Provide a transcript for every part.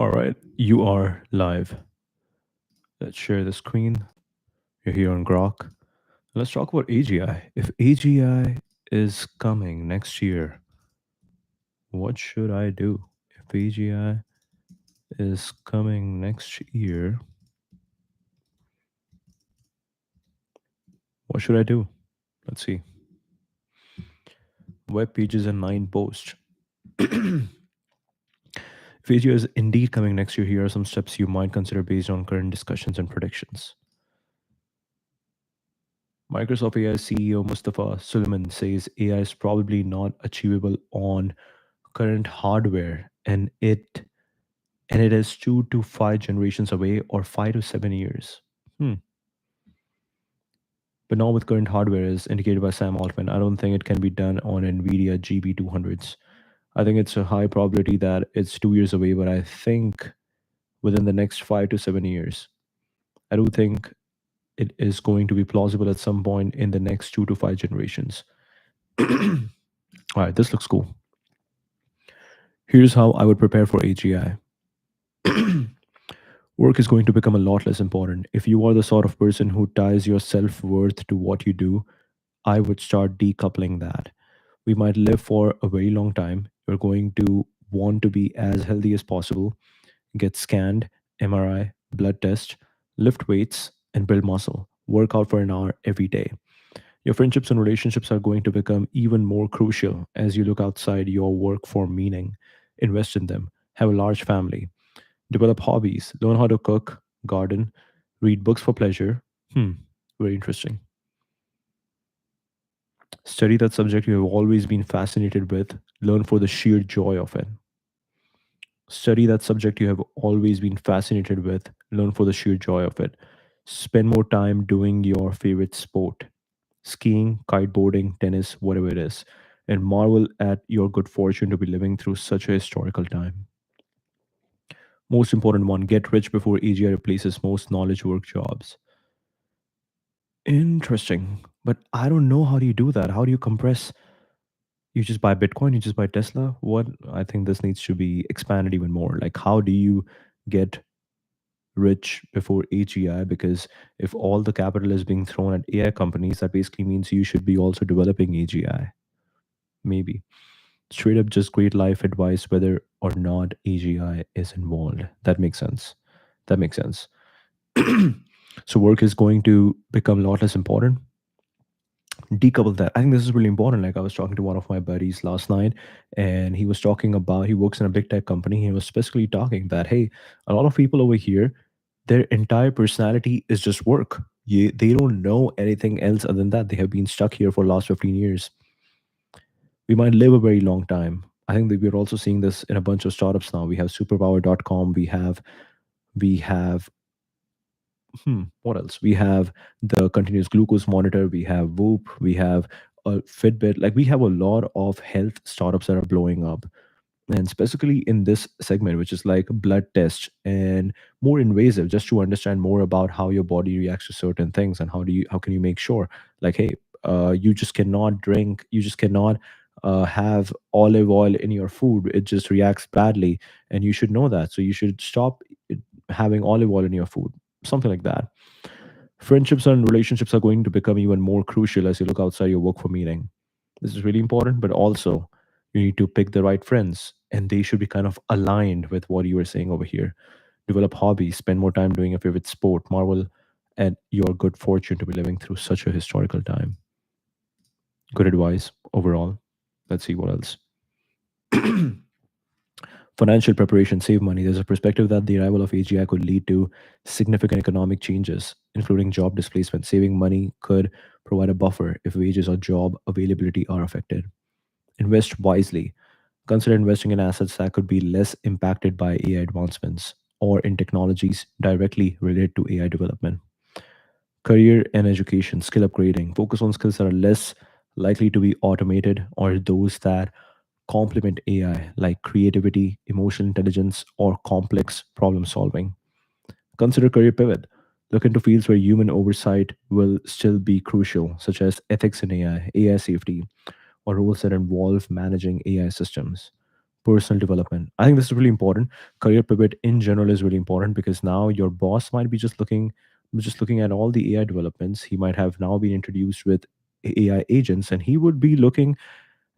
All right, you are live. Let's share the screen. You're here on Grok. Let's talk about AGI. If AGI is coming next year, what should I do? If AGI is coming next year, what should I do? Let's see. Web pages and 9 posts. If AGI is indeed coming next year, here are some steps you might consider based on current discussions and predictions. Microsoft AI CEO Mustafa Suleiman says AI is probably not achievable on current hardware and it is 2 to 5 generations away or 5 to 7 years. Hmm. But not with current hardware, as indicated by Sam Altman. I don't think it can be done on NVIDIA GB200s. I think it's a high probability that it's 2 years away, but I think within the next 5 to 7 years, I do think it is going to be plausible at some point in the next 2 to 5 generations. All right, this looks cool. Here's how I would prepare for AGI. Work is going to become a lot less important. If you are the sort of person who ties your self worth to what you do, I would start decoupling that. We might live for a very long time. You're going to want to be as healthy as possible, get scanned, MRI, blood test, lift weights, and build muscle. Work out for an hour every day. Your friendships and relationships are going to become even more crucial as you look outside your work for meaning. Invest in them. Have a large family. Develop hobbies. Learn how to cook, garden, read books for pleasure. Very interesting. Study that subject you have always been fascinated with. Learn for the sheer joy of it. Study that subject you have always been fascinated with. Learn for the sheer joy of it. Spend more time doing your favorite sport, skiing, kiteboarding, tennis, whatever it is, and marvel at your good fortune to be living through such a historical time. Most important one, get rich before AGI replaces most knowledge work jobs. Interesting. But I don't know, how do you do that? How do you compress? You just buy Bitcoin, you just buy Tesla? What? I think this needs to be expanded even more. Like, how do you get rich before AGI? Because if all the capital is being thrown at AI companies, that basically means you should be also developing AGI. Maybe. Straight up just great life advice whether or not AGI is involved. That makes sense. That makes sense. So work is going to become a lot less important. Decouple that. I think this is really important. Like, I was talking to one of my buddies last night, and he was talking about, he works in a big tech company. He was specifically talking that, hey, a lot of people over here, their entire personality is just work. They don't know anything else other than that. They have been stuck here for the last 15 years. We might live a very long time. I think that we're also seeing this in a bunch of startups now. We have superpower.com. We have what else? We have the continuous glucose monitor. We have Whoop. We have a Fitbit. Like, we have a lot of health startups that are blowing up, and specifically in this segment, which is like blood tests and more invasive, just to understand more about how your body reacts to certain things and how can you make sure, like, hey, you just cannot have olive oil in your food. It just reacts badly, and you should know that. So you should stop having olive oil in your food, something like that. Friendships and relationships are going to become even more crucial as you look outside your work for meaning. This is really important, but also you need to pick the right friends, and they should be kind of aligned with what you were saying over here. Develop hobbies, spend more time doing a favorite sport, marvel at your good fortune to be living through such a historical time. Good advice overall. Let's see what else. Financial preparation, save money. There's a perspective that the arrival of AGI could lead to significant economic changes, including job displacement. Saving money could provide a buffer if wages or job availability are affected. Invest wisely. Consider investing in assets that could be less impacted by AI advancements or in technologies directly related to AI development. Career and education, skill upgrading. Focus on skills that are less likely to be automated or those that complement AI, like creativity, emotional intelligence, or complex problem solving. Consider career pivot. Look into fields where human oversight will still be crucial, such as ethics in AI, AI safety, or roles that involve managing AI systems. Personal development. I think this is really important. Career pivot in general is really important because now your boss might be just looking at all the AI developments. He might have now been introduced with AI agents, and he would be looking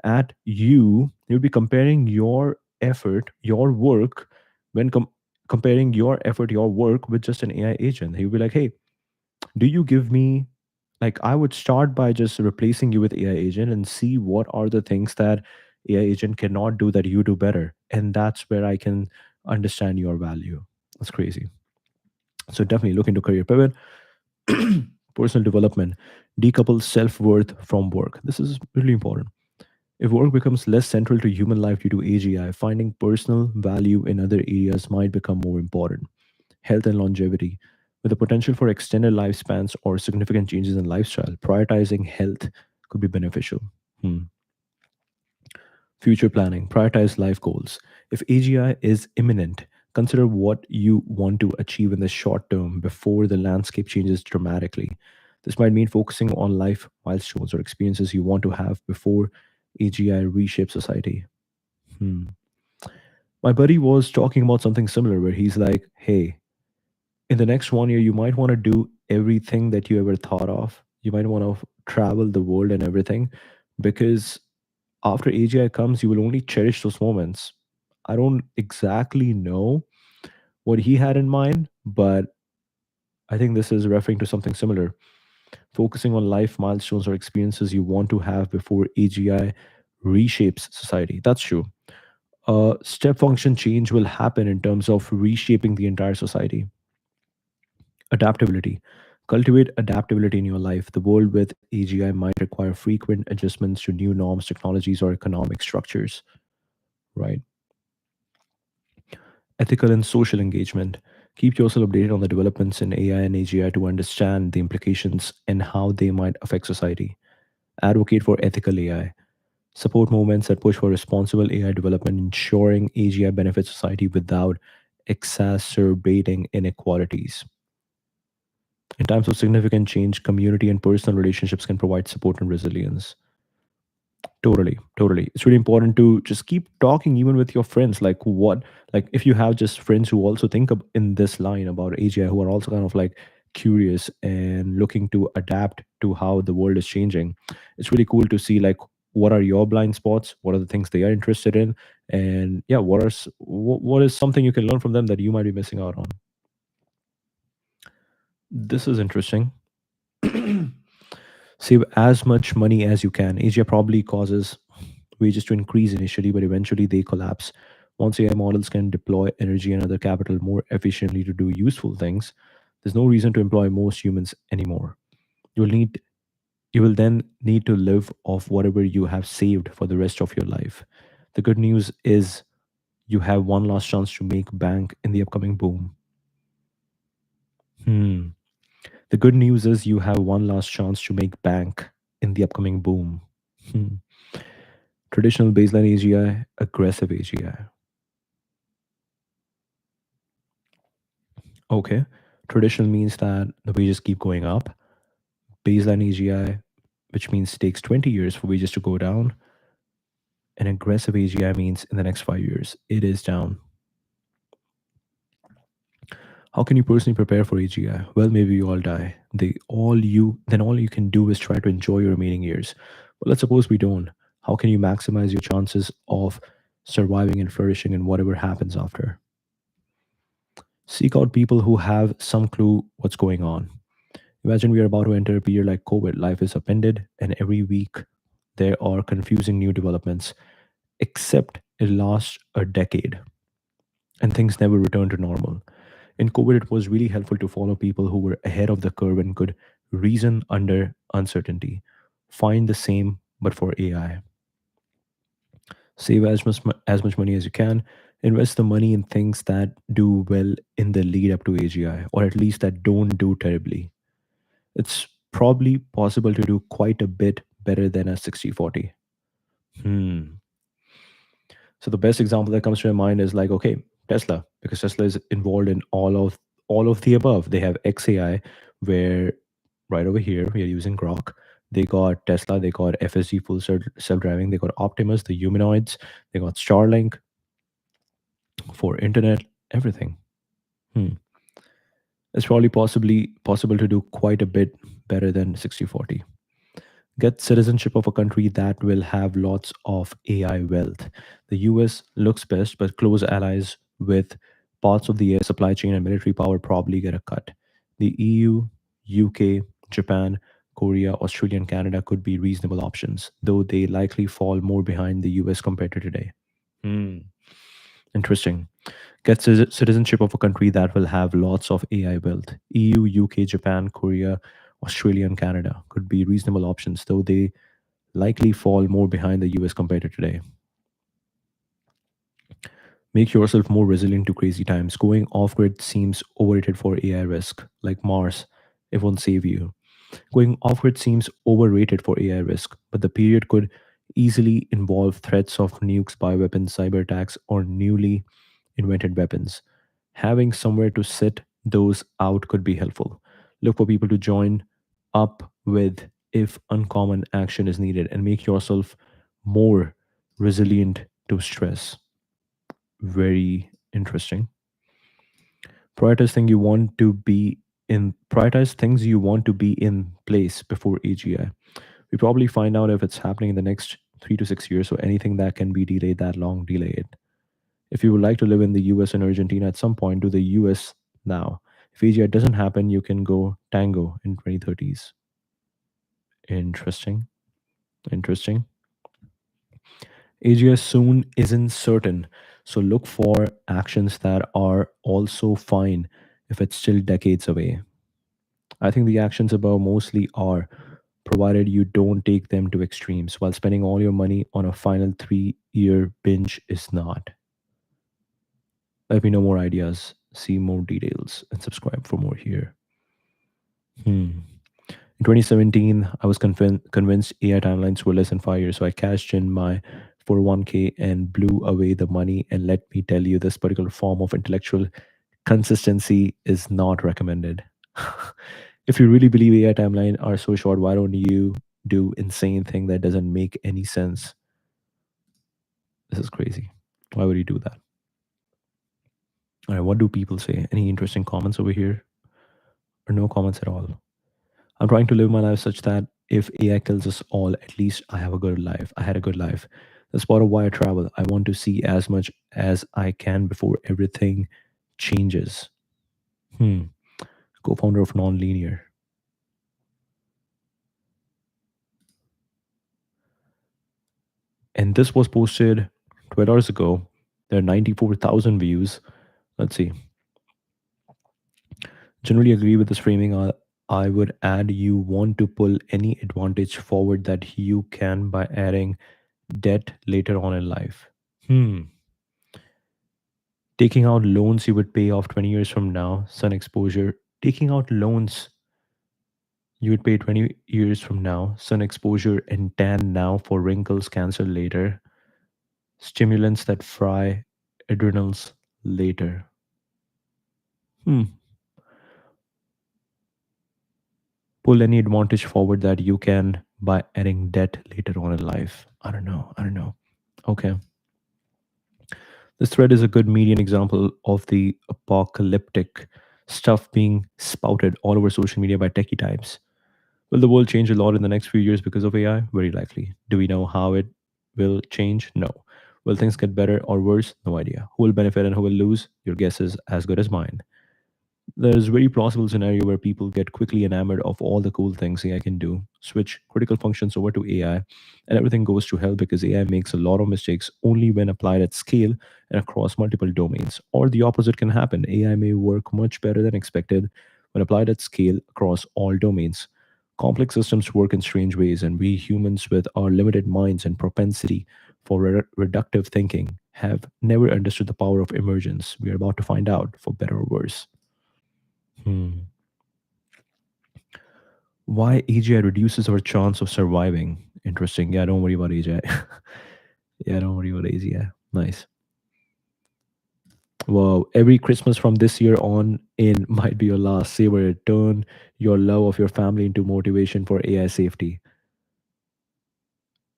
at you. He would be comparing your effort, your work, when comparing your effort, your work with just an AI agent. He would be like, hey, do you give me, like, I would start by just replacing you with AI agent and see what are the things that AI agent cannot do that you do better. And that's where I can understand your value. That's crazy. So definitely look into career pivot. Personal development, decouple self-worth from work. This is really important. If work becomes less central to human life due to AGI, finding personal value in other areas might become more important. Health and longevity. With the potential for extended lifespans or significant changes in lifestyle, prioritizing health could be beneficial. Hmm. Future planning. Prioritize life goals. If AGI is imminent, consider what you want to achieve in the short term before the landscape changes dramatically. This might mean focusing on life milestones or experiences you want to have before AGI reshapes society. Hmm. My buddy was talking about something similar where he's like, hey, in the next 1 year, you might want to do everything that you ever thought of. You might want to travel the world and everything because after AGI comes, you will only cherish those moments. I don't exactly know what he had in mind, but I think this is referring to something similar. Focusing on life milestones or experiences you want to have before AGI reshapes society. That's true. Step function change will happen in terms of reshaping the entire society. Adaptability. Cultivate adaptability in your life. The world with AGI might require frequent adjustments to new norms, technologies, or economic structures, right? Ethical and social engagement. Keep yourself updated on the developments in AI and AGI to understand the implications and how they might affect society. Advocate for ethical AI. Support movements that push for responsible AI development, ensuring AGI benefits society without exacerbating inequalities. In times of significant change, community and personal relationships can provide support and resilience. Totally, totally. It's really important to just keep talking even with your friends. Like if you have just friends who also think in this line about AGI, who are also kind of like curious and looking to adapt to how the world is changing. It's really cool to see like what are your blind spots, what are the things they are interested in, and yeah, what is something you can learn from them that you might be missing out on. This is interesting. Save as much money as you can. AGI probably causes wages to increase initially, but eventually they collapse. Once AI models can deploy energy and other capital more efficiently to do useful things, there's no reason to employ most humans anymore. You will need you will then need to live off whatever you have saved for the rest of your life. The good news is you have one last chance to make bank in the upcoming boom. Hmm. The good news is you have one last chance to make bank in the upcoming boom. Hmm. Traditional baseline AGI, aggressive AGI. Okay. Traditional means that the wages keep going up. Baseline AGI, which means it takes 20 years for wages to go down. And aggressive AGI means in the next 5 years, it is down. How can you personally prepare for AGI? Well, maybe you all die. All you can do is try to enjoy your remaining years. But let's suppose we don't. How can you maximize your chances of surviving and flourishing in whatever happens after? Seek out people who have some clue what's going on. Imagine we are about to enter a period like COVID. Life is upended, and every week there are confusing new developments, except it lasts a decade and things never return to normal. In COVID, it was really helpful to follow people who were ahead of the curve and could reason under uncertainty. Find the same, but for AI. Save as much money as you can. Invest the money in things that do well in the lead up to AGI, or at least that don't do terribly. It's probably possible to do quite a bit better than a 60/40. Hmm. So the best example that comes to my mind is like, okay, Tesla, because Tesla is involved in all of the above. They have XAI, where right over here we are using Grok. They got Tesla, they got FSD full self driving, they got Optimus, the humanoids, they got Starlink. for internet, everything. Hmm. It's probably possibly possible to do quite a bit better than 60/40. Get citizenship of a country that will have lots of AI wealth. The US looks best, but close allies with parts of the air supply chain and military power probably get a cut. The EU, UK, Japan, Korea, Australia, and Canada could be reasonable options, though they likely fall more behind the US compared to today. Hmm. Interesting. Get citizenship of a country that will have lots of AI built. EU, UK, Japan, Korea, Australia, and Canada could be reasonable options, though they likely fall more behind the US compared to today. Make yourself more resilient to crazy times. Going off grid seems overrated for AI risk, like Mars. It won't save you. Going off grid seems overrated for AI risk, but the period could easily involve threats of nukes, bioweapons, cyber attacks, or newly invented weapons. Having somewhere to sit those out could be helpful. Look for people to join up with if uncommon action is needed and make yourself more resilient to stress. Very interesting. Prioritize things you want to be prioritize things you want to be in place before AGI. We probably find out if it's happening in the next 3 to 6 years, so anything that can be delayed that long, delay it. If you would like to live in the US and Argentina at some point, do the US now. If AGI doesn't happen, you can go tango in 2030s. Interesting. Interesting. AGI soon isn't certain, so look for actions that are also fine if it's still decades away. I think the actions above mostly are, provided you don't take them to extremes, while spending all your money on a final 3 year binge is not. Let me know more ideas, see more details, and subscribe for more here. Hmm. In 2017, I was convinced AI timelines were less than 5 years, so I cashed in my 401k and blew away the money. And let me tell you, this particular form of intellectual consistency is not recommended. If you really believe AI timeline are so short, why don't you do insane thing that doesn't make any sense? This is crazy. Why would you do that? All right, what do people say? Any interesting comments over here? Or no comments at all? I'm trying to live my life such that if AI kills us all, at least I have a good life. I had a good life. That's part of why I travel. I want to see as much as I can before everything changes. Hmm. Co-founder of Nonlinear. And this was posted 12 hours ago. There are 94,000 views. Let's see. Generally agree with this framing. I would add you want to pull any advantage forward that you can by adding debt later on in life. Hmm. Taking out loans you would pay off 20 years from now, sun exposure. Taking out loans you would pay 20 years from now, sun exposure and tan now for wrinkles, cancer later. Stimulants that fry adrenals later. Hmm. Pull any advantage forward that you can by adding debt later on in life. I don't know. I don't know. Okay. This thread is a good median example of the apocalyptic stuff being spouted all over social media by techie types. Will the world change a lot in the next few years because of AI? Very likely. Do we know how it will change? No. Will things get better or worse? No idea. Who will benefit and who will lose? Your guess is as good as mine. There's a very plausible scenario where people get quickly enamored of all the cool things AI can do, switch critical functions over to AI, and everything goes to hell because AI makes a lot of mistakes only when applied at scale and across multiple domains. Or the opposite can happen. AI may work much better than expected when applied at scale across all domains. Complex systems work in strange ways, and we humans, with our limited minds and propensity for reductive thinking, have never understood the power of emergence. We are about to find out, for better or worse. Hmm. Why AGI reduces our chance of surviving? Interesting. Yeah, don't worry about AGI. Yeah, don't worry about AGI. Nice. Well, every Christmas from this year on in might be your last. Savor it. Turn your love of your family into motivation for AI safety.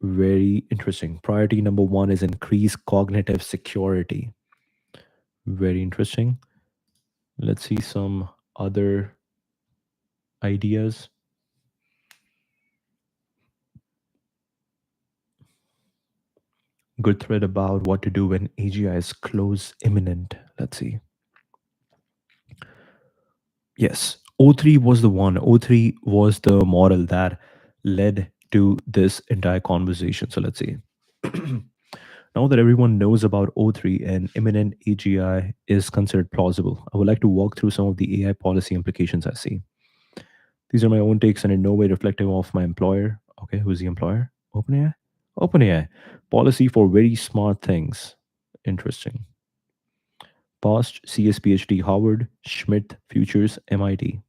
Very interesting. Priority number one is increase cognitive security. Very interesting. Let's see some other ideas. Good thread about what to do when AGI is close imminent. Let's see. Yes, O3 was the one. O3 was the model that led to this entire conversation. So let's see. Now that everyone knows about O3 and imminent AGI is considered plausible, I would like to walk through some of the AI policy implications I see. These are my own takes and in no way reflective of my employer. Okay, who's the employer? OpenAI? OpenAI. Policy for very smart things. Interesting. Past CS PhD Harvard, Schmidt, Futures, MIT.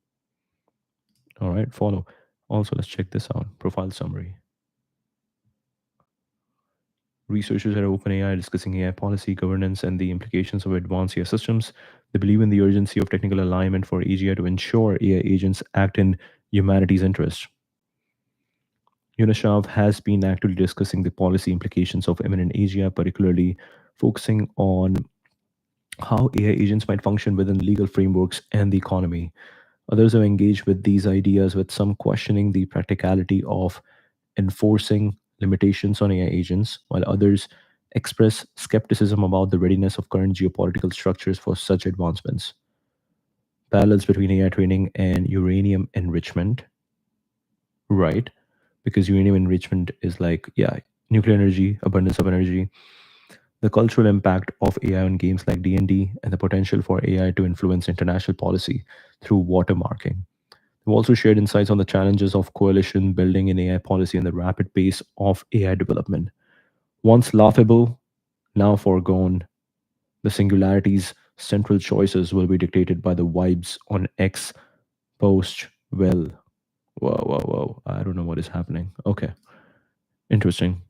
All right, follow. Also, let's check this out. Profile summary. Researchers at OpenAI are discussing AI policy, governance, and the implications of advanced AI systems. They believe in the urgency of technical alignment for AGI to ensure AI agents act in humanity's interest. UNISHAV has been actively discussing the policy implications of imminent AGI, particularly focusing on how AI agents might function within legal frameworks and the economy. Others have engaged with these ideas, with some questioning the practicality of enforcing limitations on AI agents, while others express skepticism about the readiness of current geopolitical structures for such advancements. Parallels between AI training and uranium enrichment, right? Because uranium enrichment is like, yeah, nuclear energy, abundance of energy, the cultural impact of AI on games like D&D, and the potential for AI to influence international policy through watermarking. We've also shared insights on the challenges of coalition building in AI policy and the rapid pace of AI development. Once laughable, now foregone, the singularity's central choices will be dictated by the vibes on X post. Well, whoa, whoa, whoa. I don't know what is happening. Okay, interesting.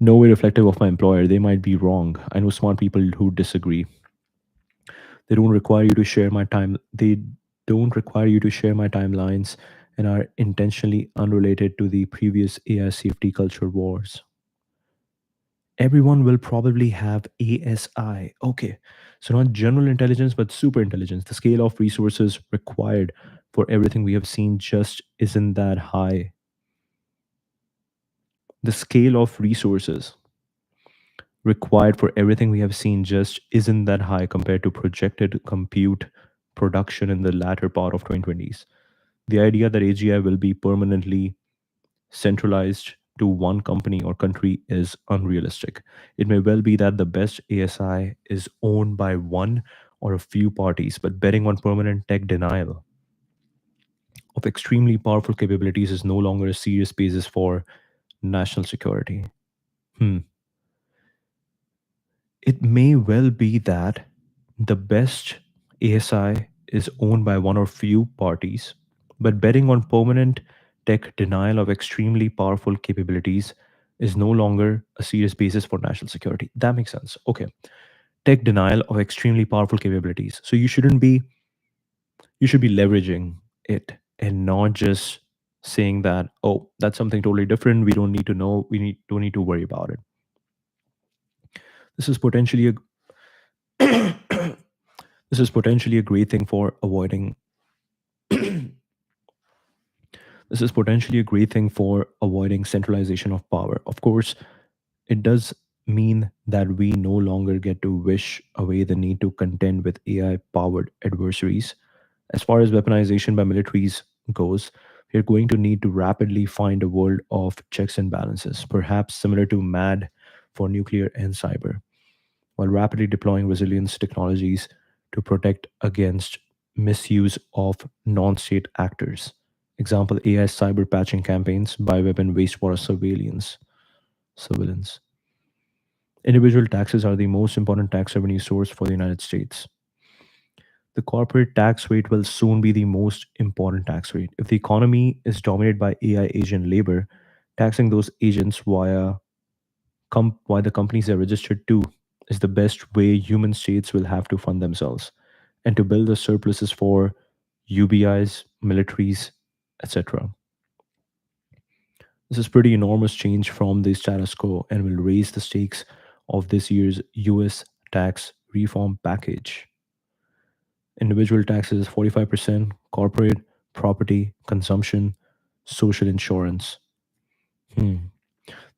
No way reflective of my employer. They might be wrong. I know smart people who disagree. They don't require you to share my time. They don't require you to share my timelines and are intentionally unrelated to the previous AI safety culture wars. Everyone will probably have ASI. Okay. So not general intelligence, but super intelligence. The scale of resources required for everything we have seen just isn't that high. The scale of resources required for everything we have seen just isn't that high compared to projected compute production in the latter part of 2020s. The idea that AGI will be permanently centralized to one company or country is unrealistic. It may well be that the best ASI is owned by one or a few parties, but betting on permanent tech denial of extremely powerful capabilities is no longer a serious basis for national security. Hmm. It may well be that the best ASI is owned by one or few parties, but betting on permanent tech denial of extremely powerful capabilities is no longer a serious basis for national security. That makes sense. Okay. Tech denial of extremely powerful capabilities. So you should be leveraging it and not just saying that, oh, that's something totally different. We don't need to know. Don't need to worry about it. This is potentially a this is potentially a great thing for avoiding this is potentially a great thing for avoiding centralization of power. Of course, it does mean that we no longer get to wish away the need to contend with AI powered adversaries. As far as weaponization by militaries goes, we're going to need to rapidly find a world of checks and balances, perhaps similar to MAD for nuclear and cyber, while rapidly deploying resilience technologies to protect against misuse of non state actors. Example AI cyber patching campaigns, bioweapon wastewater surveillance. Individual taxes are the most important tax revenue source for the United States. The corporate tax rate will soon be the most important tax rate. If the economy is dominated by AI agent labor, taxing those agents why the companies are registered to is the best way human states will have to fund themselves and to build the surpluses for UBIs, militaries, etc. This is pretty enormous change from the status quo and will raise the stakes of this year's US tax reform package. Individual taxes 45%, corporate, property, consumption, social insurance. Hmm.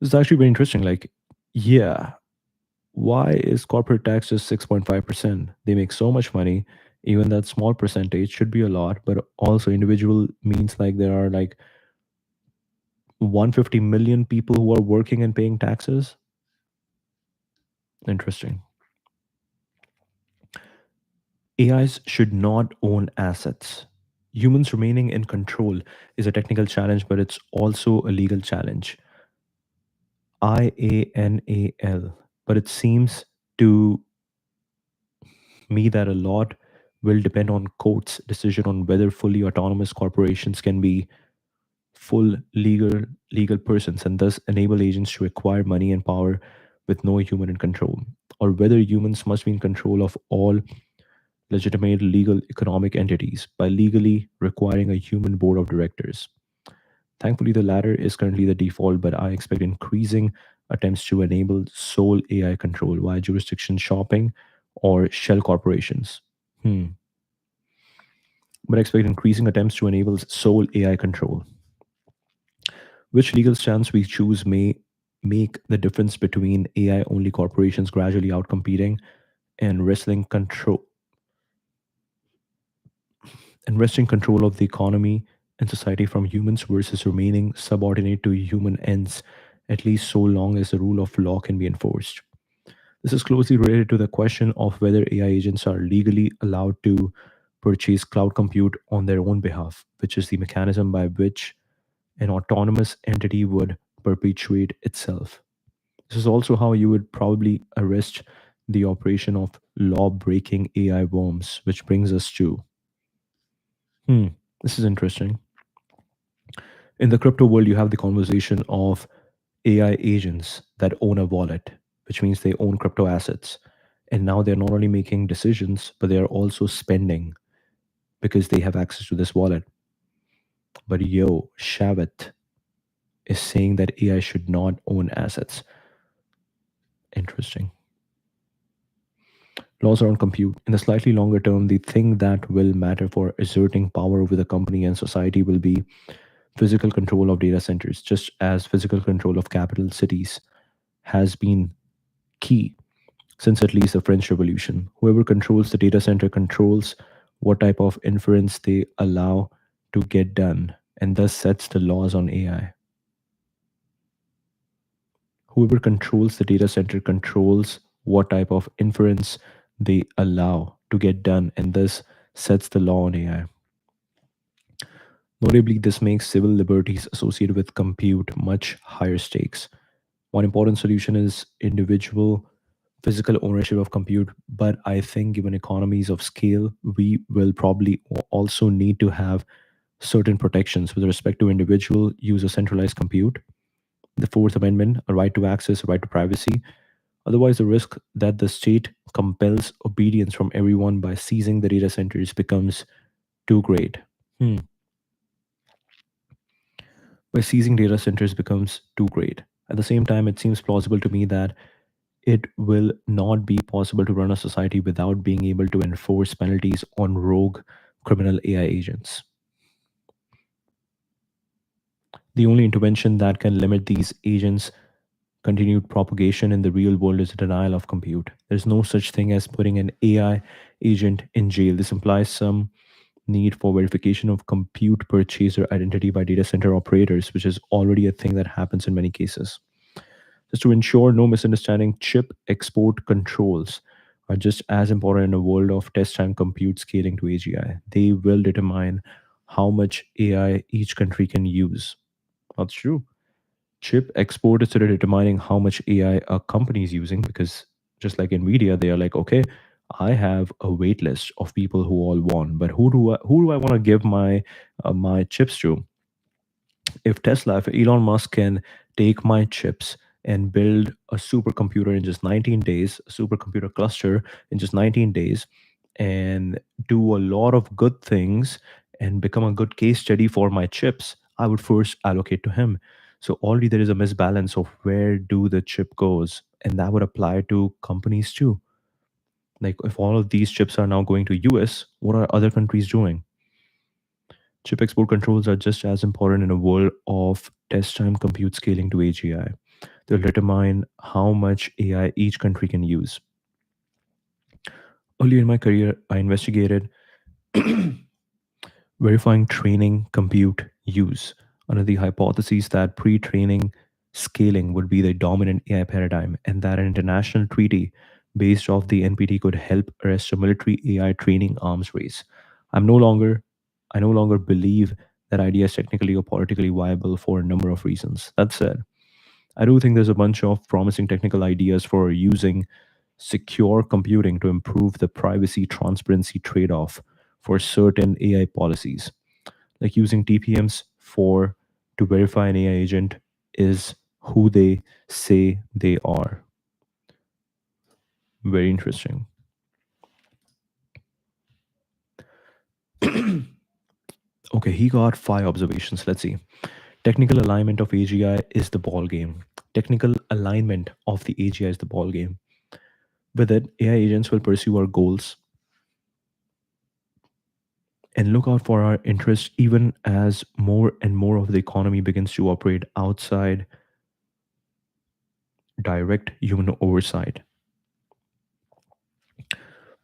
This is actually very interesting. Like, yeah, why is corporate tax just 6.5%? They make so much money. Even that small percentage should be a lot, but also individual means like there are like 150 million people who are working and paying taxes. Interesting. AIs should not own assets. Humans remaining in control is a technical challenge, but it's also a legal challenge. IANAL. But it seems to me that a lot will depend on courts' decision on whether fully autonomous corporations can be full legal persons and thus enable agents to acquire money and power with no human in control, or whether humans must be in control of all legitimate legal economic entities by legally requiring a human board of directors. Thankfully, the latter is currently the default, but I expect increasing attempts to enable sole AI control via jurisdiction shopping or shell corporations. Hmm. But I expect increasing attempts to enable sole AI control. Which legal stance we choose may make the difference between AI only corporations gradually outcompeting and wresting control of the economy and society from humans versus remaining subordinate to human ends, at least so long as the rule of law can be enforced. This is closely related to the question of whether AI agents are legally allowed to purchase cloud compute on their own behalf, which is the mechanism by which an autonomous entity would perpetuate itself. This is also how you would probably arrest the operation of law breaking AI worms, which brings us to hmm, this is interesting. In the crypto world, you have the conversation of AI agents that own a wallet, which means they own crypto assets. And now they're not only making decisions, but they are also spending because they have access to this wallet. But yo, Shavit is saying that AI should not own assets. Interesting. Laws around compute. In the slightly longer term, the thing that will matter for asserting power over the company and society will be physical control of data centers, just as physical control of capital cities has been key since at least the French Revolution. Whoever controls the data center controls what type of inference they allow to get done and thus sets the laws on AI. Whoever controls the data center controls what type of inference they allow to get done and thus sets the law on AI. Notably, this makes civil liberties associated with compute much higher stakes. One important solution is individual physical ownership of compute, but I think given economies of scale, we will probably also need to have certain protections with respect to individual use of centralized compute, the Fourth Amendment, a right to access, a right to privacy. Otherwise, the risk that the state compels obedience from everyone by seizing the data centers becomes too great. Hmm. By seizing data centers becomes too great. At the same time, it seems plausible to me that it will not be possible to run a society without being able to enforce penalties on rogue criminal AI agents. The only intervention that can limit these agents' continued propagation in the real world is denial of compute. There's no such thing as putting an AI agent in jail. This implies some need for verification of compute purchaser identity by data center operators, which is already a thing that happens in many cases. Just to ensure no misunderstanding, chip export controls are just as important in a world of test and compute scaling to AGI. They will determine how much AI each country can use. That's true. Chip export is sort of determining how much AI a company is using because just like Nvidia, they are like, okay, I have a wait list of people who all want, but who do I want to give my chips to? If Tesla, if Elon Musk can take my chips and build a supercomputer in just 19 days, a supercomputer cluster in just 19 days, and do a lot of good things and become a good case study for my chips, I would first allocate to him. So already there is a misbalance of where do the chip goes, and that would apply to companies too. Like if all of these chips are now going to US, what are other countries doing? Chip export controls are just as important in a world of test time compute scaling to AGI. They'll determine how much AI each country can use. Early in my career, I investigated verifying training, compute, use under the hypothesis that pre training scaling would be the dominant AI paradigm and that an international treaty based off the NPT could help arrest a military AI training arms race. I'm no longer I no longer believe that idea is technically or politically viable for a number of reasons. That said, I do think there's a bunch of promising technical ideas for using secure computing to improve the privacy transparency trade off for certain AI policies. Like using TPMs for to verify an AI agent is who they say they are. Very interesting. Okay, he got five observations. Let's see. Technical alignment of AGI is the ball game. Technical alignment of the AGI is the ball game. With it, AI agents will pursue our goals and look out for our interests even as more and more of the economy begins to operate outside direct human oversight.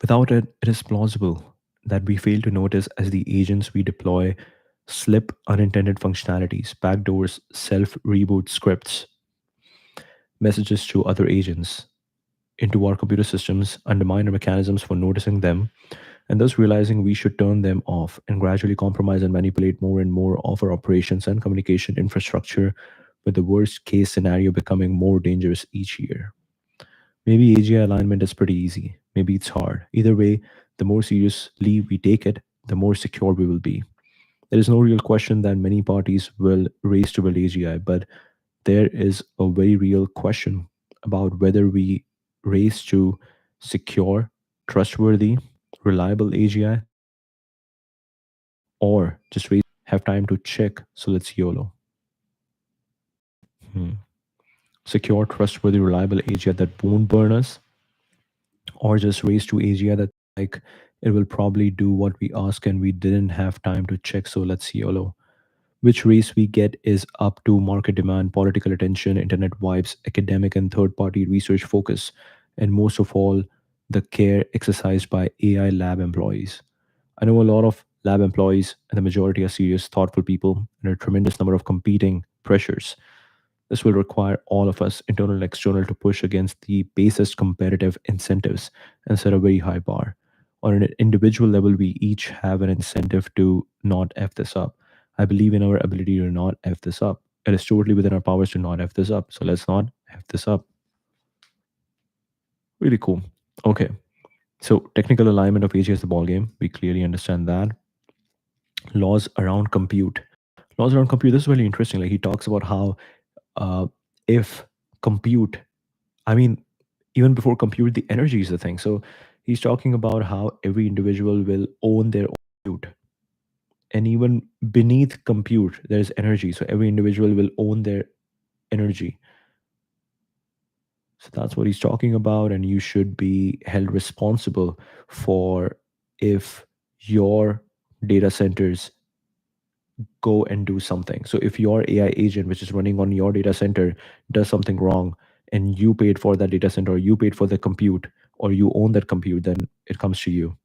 Without it, it is plausible that we fail to notice as the agents we deploy slip unintended functionalities, backdoors, self reboot scripts, messages to other agents into our computer systems, undermine our mechanisms for noticing them, and thus realizing we should turn them off and gradually compromise and manipulate more and more of our operations and communication infrastructure, with the worst case scenario becoming more dangerous each year. Maybe AGI alignment is pretty easy. Maybe it's hard. Either way, the more seriously we take it, the more secure we will be. There is no real question that many parties will raise to build AGI, but there is a very real question about whether we race to secure, trustworthy, reliable AGI or just race have time to check, so let's YOLO. Hmm. Secure, trustworthy, reliable AGI that won't burn us, or just race to AGI that like it will probably do what we ask and we didn't have time to check, so let's YOLO. Which race we get is up to market demand, political attention, internet vibes, academic and third party research focus, and most of all, the care exercised by AI lab employees. I know a lot of lab employees, and the majority are serious, thoughtful people, and a tremendous number of competing pressures. This will require all of us, internal and external, to push against the basest competitive incentives and set a very high bar. On an individual level, we each have an incentive to not F this up. I believe in our ability to not F this up. It is totally within our powers to not F this up. So let's not F this up. Really cool. Okay. So technical alignment of AGI is the ball game. We clearly understand that. Laws around compute. Laws around compute. This is really interesting. Like he talks about how uh, if compute I mean, even before compute, the energy is the thing. So he's talking about how every individual will own their own compute. And even beneath compute, there's energy. So every individual will own their energy. So that's what he's talking about. And you should be held responsible for if your data centers go and do something. So if your AI agent, which is running on your data center, does something wrong and you paid for that data center or you paid for the compute or you own that compute, then it comes to you.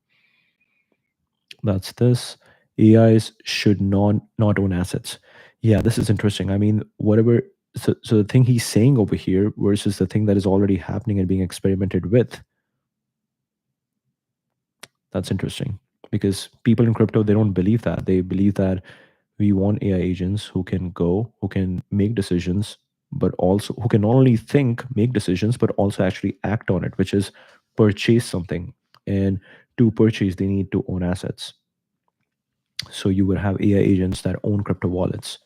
That's this. AIs should not own assets. Yeah, this is interesting. I mean, whatever so the thing he's saying over here versus the thing that is already happening and being experimented with, that's interesting. Because people in crypto, they don't believe that. They believe that we want AI agents who can go, who can make decisions, but also who can not only think, make decisions, but also actually act on it, which is purchase something. And to purchase, they need to own assets. So you will have AI agents that own crypto wallets.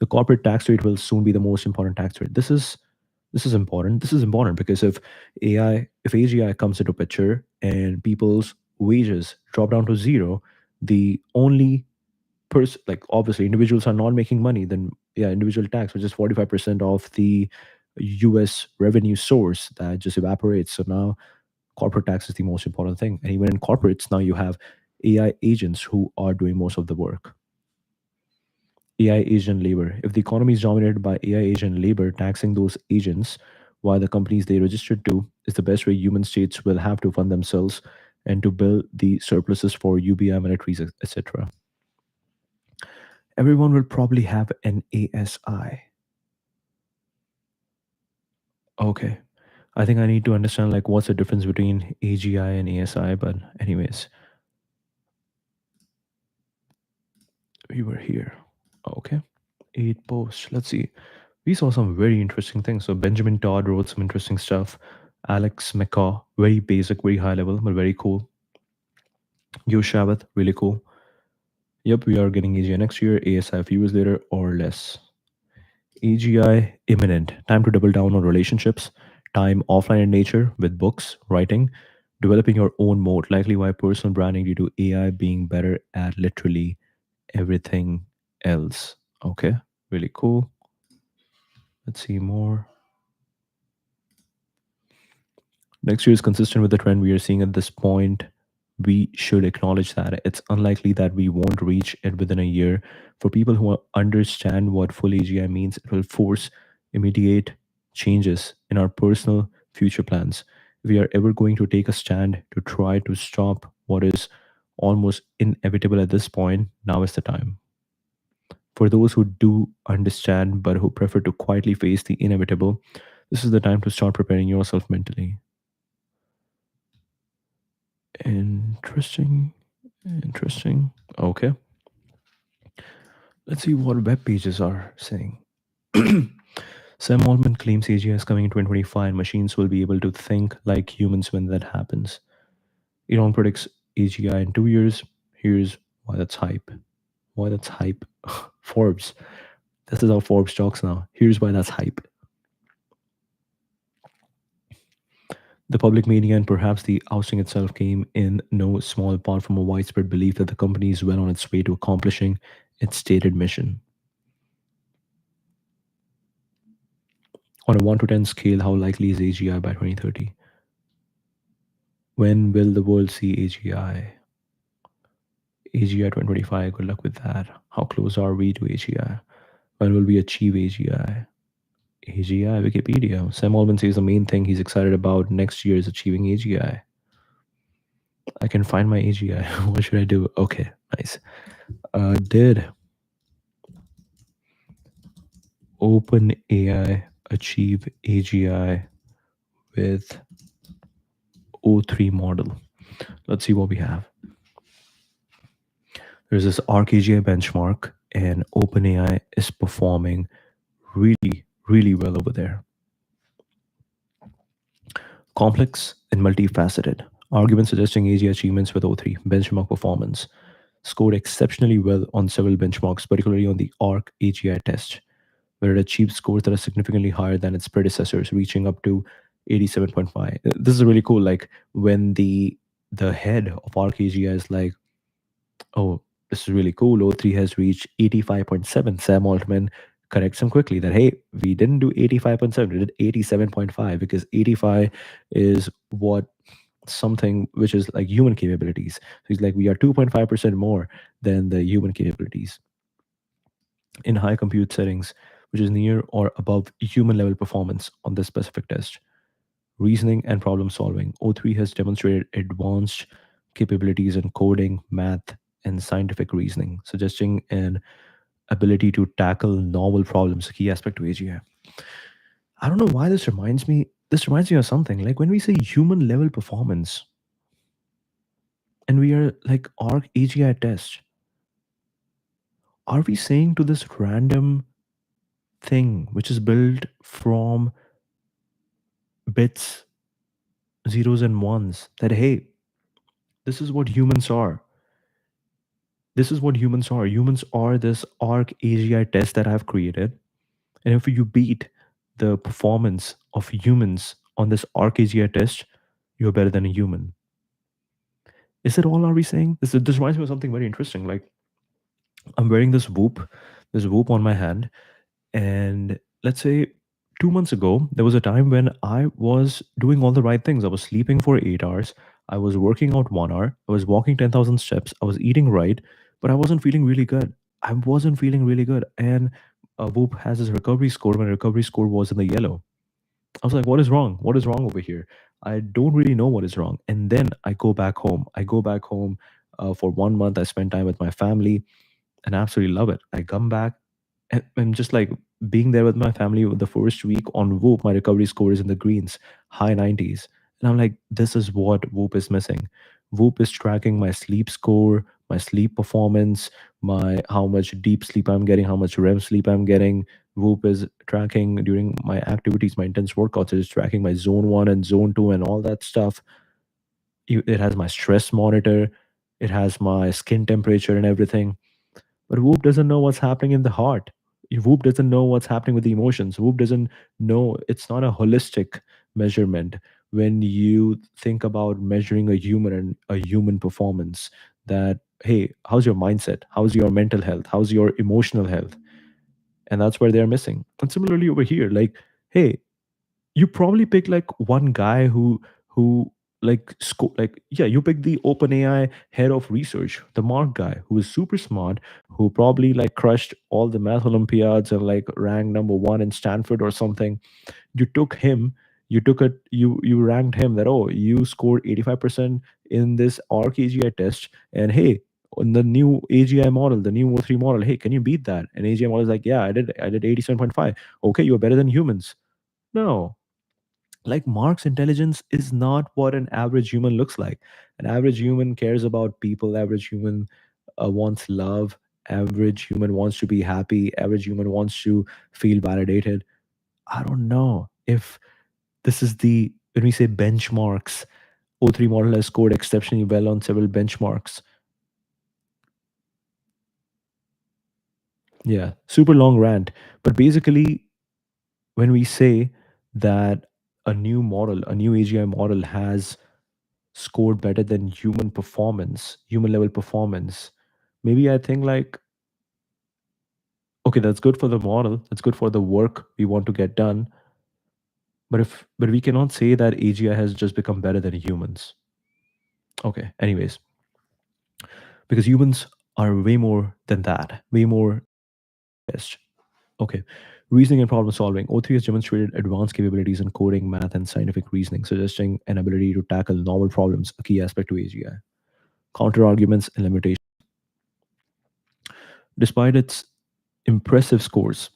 The corporate tax rate will soon be the most important tax rate. This is important. This is important because if AGI comes into picture and people's wages drop down to zero, the only like obviously individuals are not making money, then yeah, individual tax, which is 45% of the US revenue source, that just evaporates. So now corporate tax is the most important thing. And even in corporates, now you have AI agents who are doing most of the work. AI agent labor. If the economy is dominated by AI agent labor, taxing those agents while the companies they registered to is the best way human states will have to fund themselves and to build the surpluses for UBI militaries, etc. Everyone will probably have an ASI. Okay. I think I need to understand like what's the difference between AGI and ASI, but anyways, we were here. Okay. 8 posts. Let's see. We saw some very interesting things. So Benjamin Todd wrote some interesting stuff. Alex McCaw, very basic, very high level, but very cool. Yo Shabbat, really cool. Yep, we are getting AGI next year, ASI a few years later or less. AGI imminent. Time to double down on relationships. Time offline in nature with books, writing, developing your own mode. Likely why personal branding due to AI being better at literally everything else. Okay, really cool. Let's see more. Next year is consistent with the trend we are seeing at this point. We should acknowledge that it's unlikely that we won't reach it within a year. For people who understand what full AGI means, it will force immediate changes in our personal future plans. If we are ever going to take a stand to try to stop what is almost inevitable at this point, now is the time. For those who do understand but who prefer to quietly face the inevitable, this is the time to start preparing yourself mentally. Interesting. Interesting. Okay. Let's see what web pages are saying. Sam Altman claims AGI is coming in 2025 and machines will be able to think like humans when that happens. Elon predicts AGI in 2 years. Here's why that's hype. Why that's hype. Forbes. This is how Forbes talks now. Here's why that's hype. The public media and perhaps the ousting itself came in no small part from a widespread belief that the company is well on its way to accomplishing its stated mission. On a 1 to 10 scale, how likely is AGI by 2030? When will the world see AGI? AGI 2025, good luck with that. How close are we to AGI? When will we achieve AGI? AGI, Wikipedia. Sam Altman says the main thing he's excited about next year is achieving AGI. I can find my AGI. What should I do? Okay, nice. Did OpenAI achieve AGI with O3 model? Let's see what we have. There's this ArcAGI benchmark, and OpenAI is performing really, really well over there. Complex and multifaceted. Arguments suggesting AGI achievements with O3 benchmark performance scored exceptionally well on several benchmarks, particularly on the ARC AGI test, where it achieved scores that are significantly higher than its predecessors, reaching up to 87.5. This is really cool. Like when the head of ARC AGI is like, oh, this is really cool. O3 has reached 85.7. Sam Altman corrects him quickly that, hey, we didn't do 85.7, we did 87.5 because 85 is what something which is like human capabilities. So he's like, we are 2.5% more than the human capabilities in high compute settings, which is near or above human level performance on this specific test. Reasoning and problem solving. O3 has demonstrated advanced capabilities in coding, math, and scientific reasoning, suggesting an ability to tackle novel problems, a key aspect to AGI. I don't know why this reminds me. This reminds me of something. Like when we say human level performance, and we are like ARC AGI test, are we saying to this random thing which is built from bits, zeros, and ones that hey, this is what humans are? This is what humans are. Humans are this ARC AGI test that I've created. And if you beat the performance of humans on this ARC AGI test, you're better than a human. Is it all are we saying? This reminds me of something very interesting. Like I'm wearing this whoop on my hand. And let's say 2 months ago, there was a time when I was doing all the right things. I was sleeping for 8 hours. I was working out 1 hour. I was walking 10,000 steps. I was eating right, but I wasn't feeling really good. I wasn't feeling really good. And Whoop has his recovery score. My recovery score was in the yellow. I was like, what is wrong? What is wrong over here? I don't really know what is wrong. And then I go back home. I go back home for 1 month. I spend time with my family and I absolutely love it. I come back and just like being there with my family the first week on Whoop, my recovery score is in the greens, high 90s. And I'm like, this is what Whoop is missing. Whoop is tracking my sleep score, my sleep performance, my how much deep sleep I'm getting, how much REM sleep I'm getting. Whoop is tracking during my activities, my intense workouts. It is tracking my zone one and zone two and all that stuff. It has my stress monitor. It has my skin temperature and everything. But Whoop doesn't know what's happening in the heart. Whoop doesn't know what's happening with the emotions. Whoop doesn't know. It's not a holistic measurement. When you think about measuring a human and a human performance, that, hey, how's your mindset? How's your mental health? How's your emotional health? And that's where they're missing. And similarly over here, like, hey, you probably pick like one guy who like yeah, you pick the OpenAI head of research, the Mark guy, who is super smart, who probably like crushed all the math olympiads and like ranked number one in Stanford or something. You took him, you took it, you ranked him that, oh, you scored 85% in this arc AGI test, and hey, on the new AGI model, the new O3 model, hey, can you beat that? And AGI model is like, yeah, I did 87.5. Okay, you're better than humans. No, like Mark's intelligence is not what an average human looks like. An average human cares about people. Average human wants love. Average human wants to be happy. Average human wants to feel validated. I don't know if this is the, when we say benchmarks, O3 model has scored exceptionally well on several benchmarks. Yeah, super long rant. But basically, when we say that a new model, a new AGI model has scored better than human performance, human level performance, maybe I think like, okay, that's good for the model, that's good for the work we want to get done. But we cannot say that AGI has just become better than humans. Okay, anyways, because humans are way more than that, way more best. Okay. Reasoning and problem solving. O3 has demonstrated advanced capabilities in coding, math, and scientific reasoning, suggesting an ability to tackle novel problems, a key aspect to AGI. Counter arguments and limitations. Despite its impressive scores,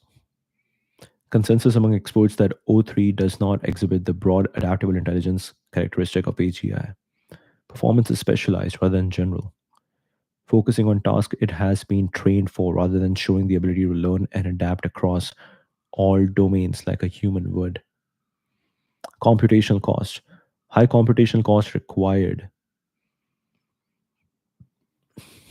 consensus among experts that O3 does not exhibit the broad adaptable intelligence characteristic of AGI. Performance is specialized rather than general, focusing on tasks it has been trained for rather than showing the ability to learn and adapt across all domains like a human would. Computational cost. High computational cost required.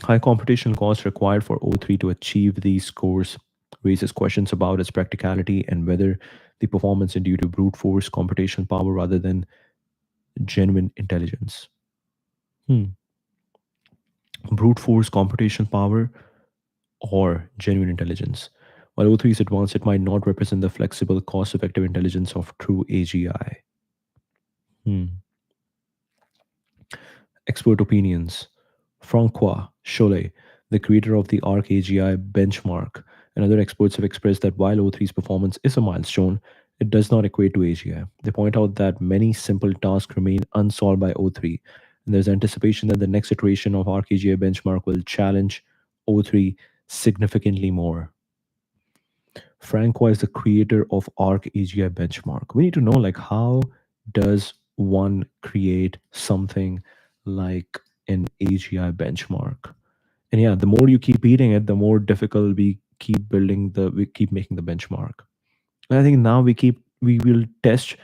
High computational cost required for O3 to achieve these scores raises questions about its practicality and whether the performance is due to brute force computational power rather than genuine intelligence. Hmm. Brute force computational power or genuine intelligence. While O3 is advanced, it might not represent the flexible, cost effective intelligence of true AGI. Hmm. Expert opinions. Francois Cholet, the creator of the ARC AGI benchmark, and other experts have expressed that while O3's performance is a milestone, it does not equate to AGI. They point out that many simple tasks remain unsolved by O3, and there's anticipation that the next iteration of ARC AGI benchmark will challenge O3 significantly more. Francois is the creator of ARC AGI benchmark. We need to know like how does one create something like an AGI benchmark? And yeah, the more you keep eating it, the more difficult we keep making the benchmark. And I think now we will test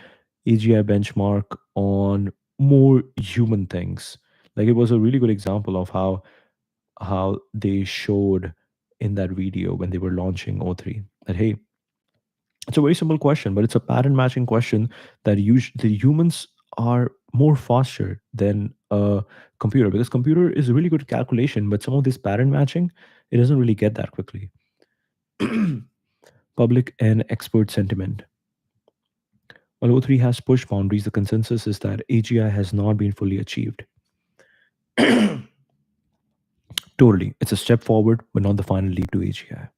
AGI benchmark on more human things. Like it was a really good example of how they showed in that video when they were launching O3 that, hey, it's a very simple question, but it's a pattern matching question that the humans are more faster than a computer, because computer is really good at calculation, but some of this pattern matching, it doesn't really get that quickly. Public and expert sentiment. While O3 has pushed boundaries, the consensus is that AGI has not been fully achieved. Totally, it's a step forward, but not the final leap to AGI.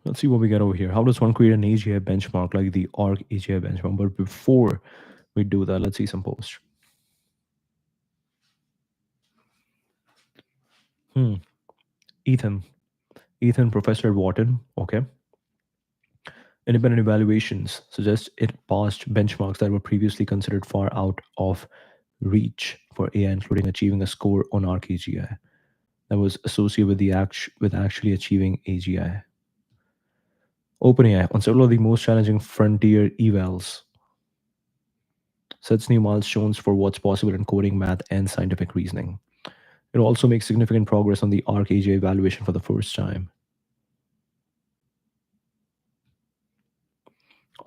Let's see what we get over here. How does one create an AGI benchmark like the ARC AGI benchmark? But before we do that, let's see some posts. Hmm. Ethan. Ethan, Professor Wharton. Okay. Independent evaluations suggest it passed benchmarks that were previously considered far out of reach for AI, including achieving a score on ARC AGI that was associated with with actually achieving AGI. OpenAI on several of the most challenging frontier evals sets new milestones for what's possible in coding, math, and scientific reasoning. It also makes significant progress on the ARC AGI evaluation for the first time.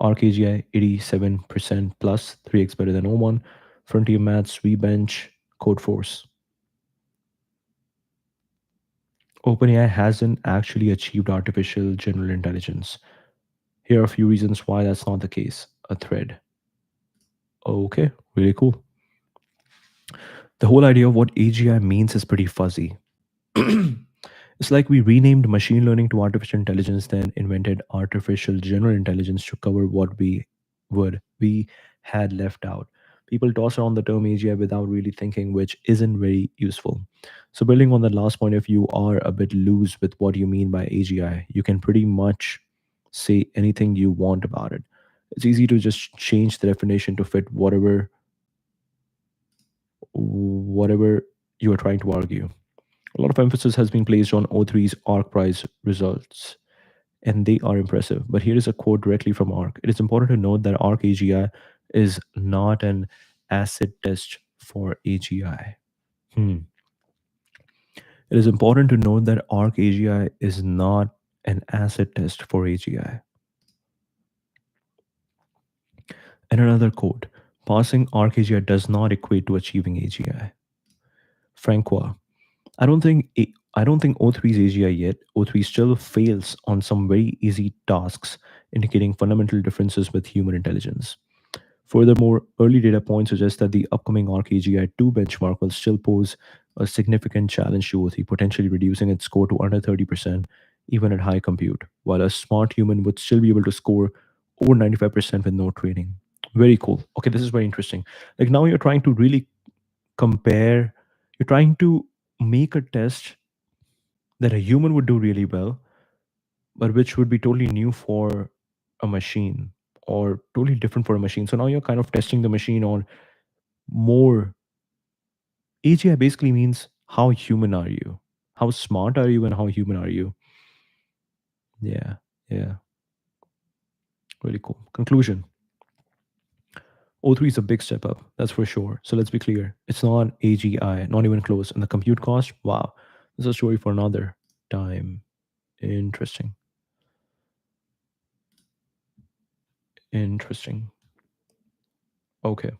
ARC AGI 87% plus, 3x better than O1. Frontier Maths, VBench, Codeforce. OpenAI hasn't actually achieved artificial general intelligence. Here are a few reasons why that's not the case. A thread. Okay, really cool. The whole idea of what AGI means is pretty fuzzy. It's like we renamed machine learning to artificial intelligence, then invented artificial general intelligence to cover what we had left out. People toss around the term AGI without really thinking, which isn't very useful. So, building on that last point, if you are a bit loose with what you mean by AGI, you can pretty much say anything you want about it. It's easy to just change the definition to fit whatever you are trying to argue. A lot of emphasis has been placed on O3's ARC prize results, and they are impressive. But here is a quote directly from ARC. It is important to note that ARC AGI is not an acid test for AGI. Hmm. It is important to note that ARC AGI is not an acid test for AGI. And another quote, passing ARC AGI does not equate to achieving AGI. Francois, I don't think O3 is AGI yet. O3 still fails on some very easy tasks, indicating fundamental differences with human intelligence. Furthermore, early data points suggest that the upcoming ARC AGI 2 benchmark will still pose a significant challenge to O3, potentially reducing its score to under 30% even at high compute, while a smart human would still be able to score over 95% with no training. Very cool. Okay, this is very interesting. Like now you're trying to really compare, you're trying to make a test that a human would do really well, but which would be totally new for a machine or totally different for a machine. So now you're kind of testing the machine on more. AGI basically means how human are you? How smart are you and how human are you? Yeah, yeah, really cool. Conclusion. O3 is a big step up, that's for sure. So let's be clear. It's not AGI, not even close. And the compute cost, wow, this is a story for another time. Interesting. Interesting. Okay.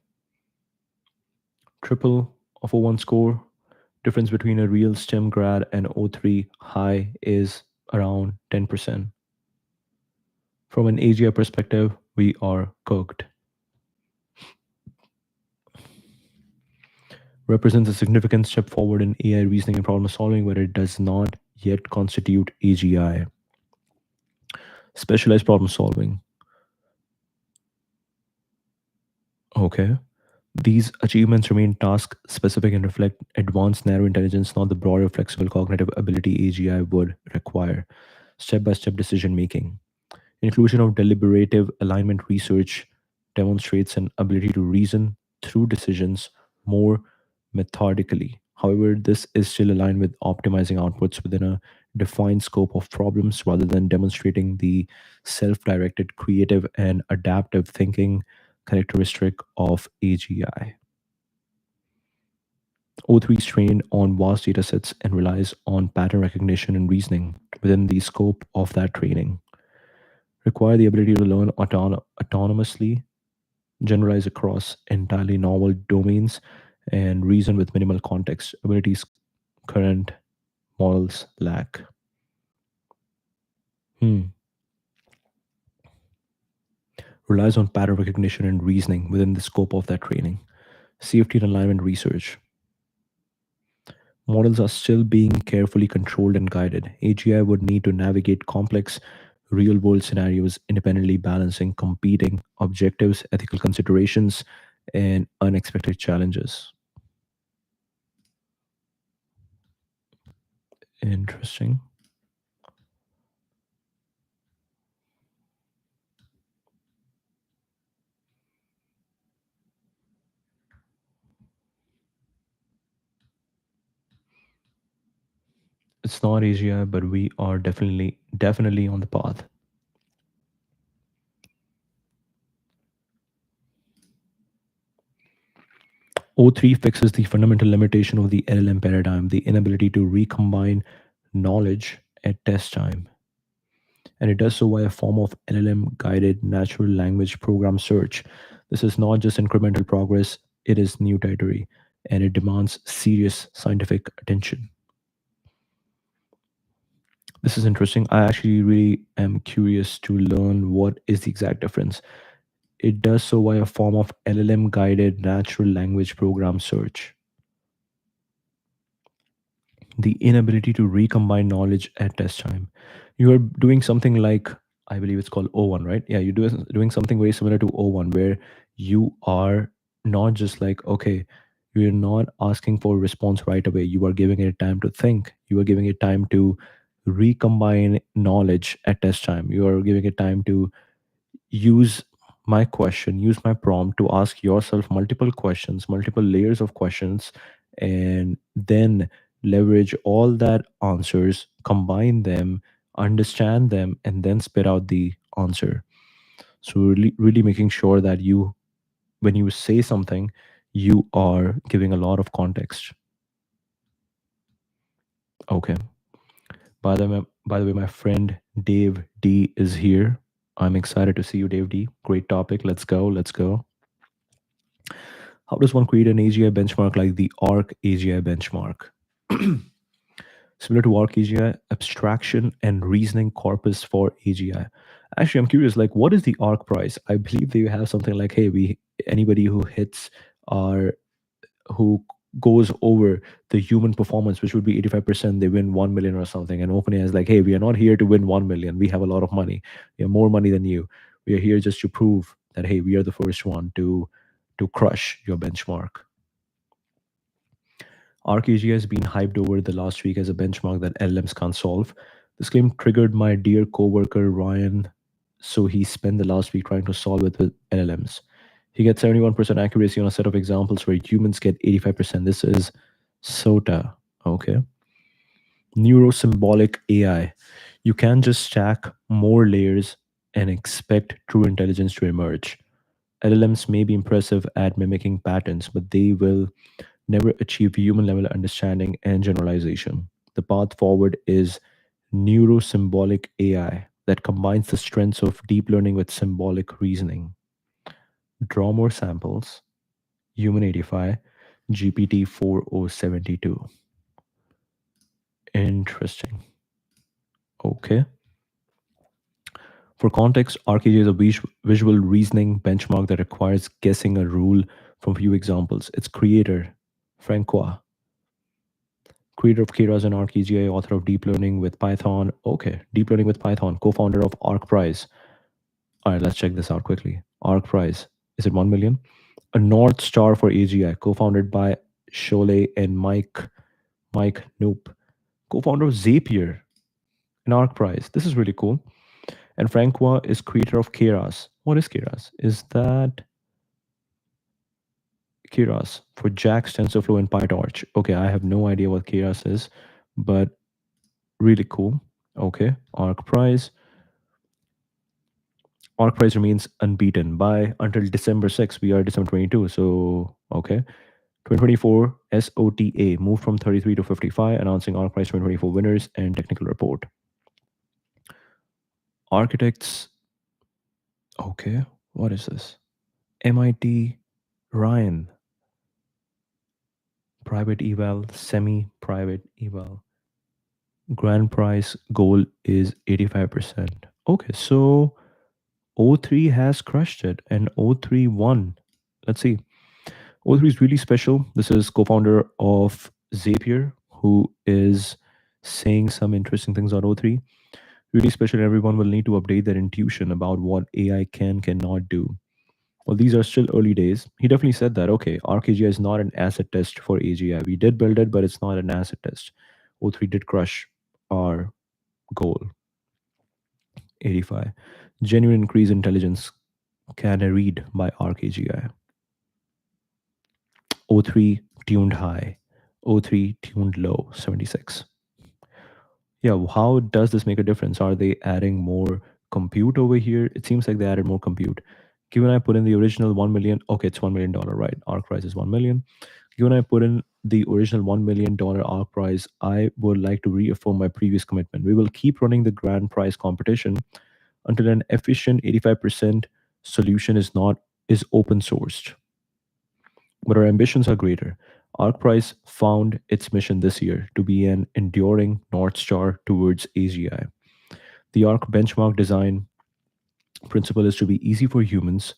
Triple of O1 score. Difference between a real STEM grad and O3 high is around 10%. From an AGI perspective, we are cooked. Represents a significant step forward in AI reasoning and problem solving, but it does not yet constitute AGI. Specialized problem solving. Okay. These achievements remain task specific and reflect advanced narrow intelligence, not the broader flexible cognitive ability AGI would require. Step by step decision making. Inclusion of deliberative alignment research demonstrates an ability to reason through decisions more methodically. However, this is still aligned with optimizing outputs within a defined scope of problems rather than demonstrating the self directed, creative, and adaptive thinking characteristic of AGI. O3 is trained on vast data sets and relies on pattern recognition and reasoning within the scope of that training. Require the ability to learn autonomously, generalize across entirely novel domains, and reason with minimal context. Abilities current models lack. Hmm. Relies on pattern recognition and reasoning within the scope of that training. Safety and alignment research. Models are still being carefully controlled and guided. AGI would need to navigate complex real world scenarios independently, balancing competing objectives, ethical considerations, and unexpected challenges. Interesting. It's not AGI, but we are definitely on the path. O3 fixes the fundamental limitation of the LLM paradigm, the inability to recombine knowledge at test time. And it does so via a form of LLM guided natural language program search. This is not just incremental progress, it is new territory and it demands serious scientific attention. This is interesting. I actually really am curious to learn what is the exact difference. It does so via a form of LLM guided natural language program search. The inability to recombine knowledge at test time. You are doing something like, I believe it's called O1, right? Yeah, you're doing something very similar to O1, where you are not just like, okay, you're not asking for a response right away. You are giving it time to think. You are giving it time to recombine knowledge at test time. You are giving it time to use my question, use my prompt to ask yourself multiple questions, multiple layers of questions, and then leverage all that answers, combine them, understand them, and then spit out the answer. So really making sure that you, when you say something, you are giving a lot of context. Okay. By the way, my friend Dave D is here. I'm excited to see you, Dave D. Great topic. Let's go. Let's go. How does one create an AGI benchmark like the ARC AGI benchmark? Similar to ARC AGI, abstraction and reasoning corpus for AGI. Actually, I'm curious, like, what is the ARC price? I believe they have something like, hey, we anybody who hits our who goes over the human performance, which would be 85%, they win 1 million or something. And OpenAI is like, hey, we are not here to win 1 million. We have a lot of money. We have more money than you. We are here just to prove that, hey, we are the first one to crush your benchmark. ArcAGI has been hyped over the last week as a benchmark that LLMs can't solve. This claim triggered my dear coworker Ryan, so he spent the last week trying to solve it with LLMs. He gets 71% accuracy on a set of examples where humans get 85%. This is SOTA. Okay. Neurosymbolic AI. You can't just stack more layers and expect true intelligence to emerge. LLMs may be impressive at mimicking patterns, but they will never achieve human level understanding and generalization. The path forward is neurosymbolic AI that combines the strengths of deep learning with symbolic reasoning. Draw more samples, Human 85, GPT 4072. Interesting. Okay. For context, RKJ is a visual reasoning benchmark that requires guessing a rule from few examples. Its creator, Francois, creator of Keras and ArcGIS, author of Deep Learning with Python. Okay, Deep Learning with Python, co-founder of ArcPrize. All right, let's check this out quickly. ArcPrize, is it 1 million? A North Star for AGI, co-founded by Sholay and Mike Noop, co-founder of Zapier and ArcPrize. This is really cool. And Francois is creator of Keras. What is Keras? Is that Keras for JAX, TensorFlow, and PyTorch? Okay, I have no idea what Keras is, but really cool. Okay, ArcPrize. ArcPrize remains unbeaten by until December 6th. We are December 22. So, okay. 2024 SOTA moved from 33 to 55, announcing ARC Prize 2024 winners and technical report. Architects, okay, what is this? MIT Ryan, private eval, semi private eval. Grand prize goal is 85%. Okay, so O3 has crushed it and O3 won. Let's see. O3 is really special. This is co-founder of Zapier, who is saying some interesting things on O3. Really special. Everyone will need to update their intuition about what AI cannot do. Well, these are still early days. He definitely said that, okay, ArcAGI is not an acid test for AGI. We did build it, but it's not an acid test. O3 did crush our goal, 85. Genuine increase intelligence can read by ArcAGI. O3 tuned high, O3 tuned low, 76. Yeah, how does this make a difference? Are they adding more compute over here? It seems like they added more compute. Given I put in the original 1 million, okay, it's $1 million, right? Arc price is 1 million. Given I put in the original $1 million arc price, I would like to reaffirm my previous commitment. We will keep running the grand prize competition until an efficient 85% solution is open sourced. But our ambitions are greater. ArcPrice found its mission this year to be an enduring North Star towards AGI. The ARC benchmark design principle is to be easy for humans,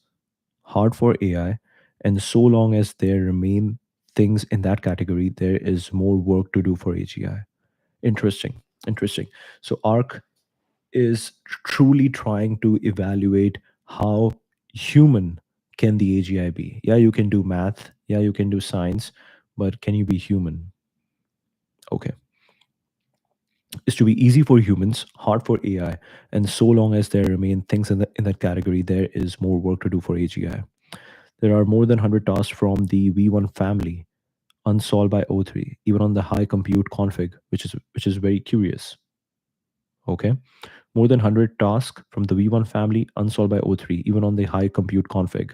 hard for AI, and so long as there remain things in that category, there is more work to do for AGI. Interesting. Interesting. So ARC is truly trying to evaluate how human can the AGI be. Yeah, you can do math. Yeah, you can do science, but can you be human? Okay. Is to be easy for humans, hard for AI, and so long as there remain things in that category, there is more work to do for AGI. There are more than 100 tasks from the V1 family unsolved by O3, even on the high compute config, which is very curious. Okay. More than 100 tasks from the V1 family unsolved by O3, even on the high compute config.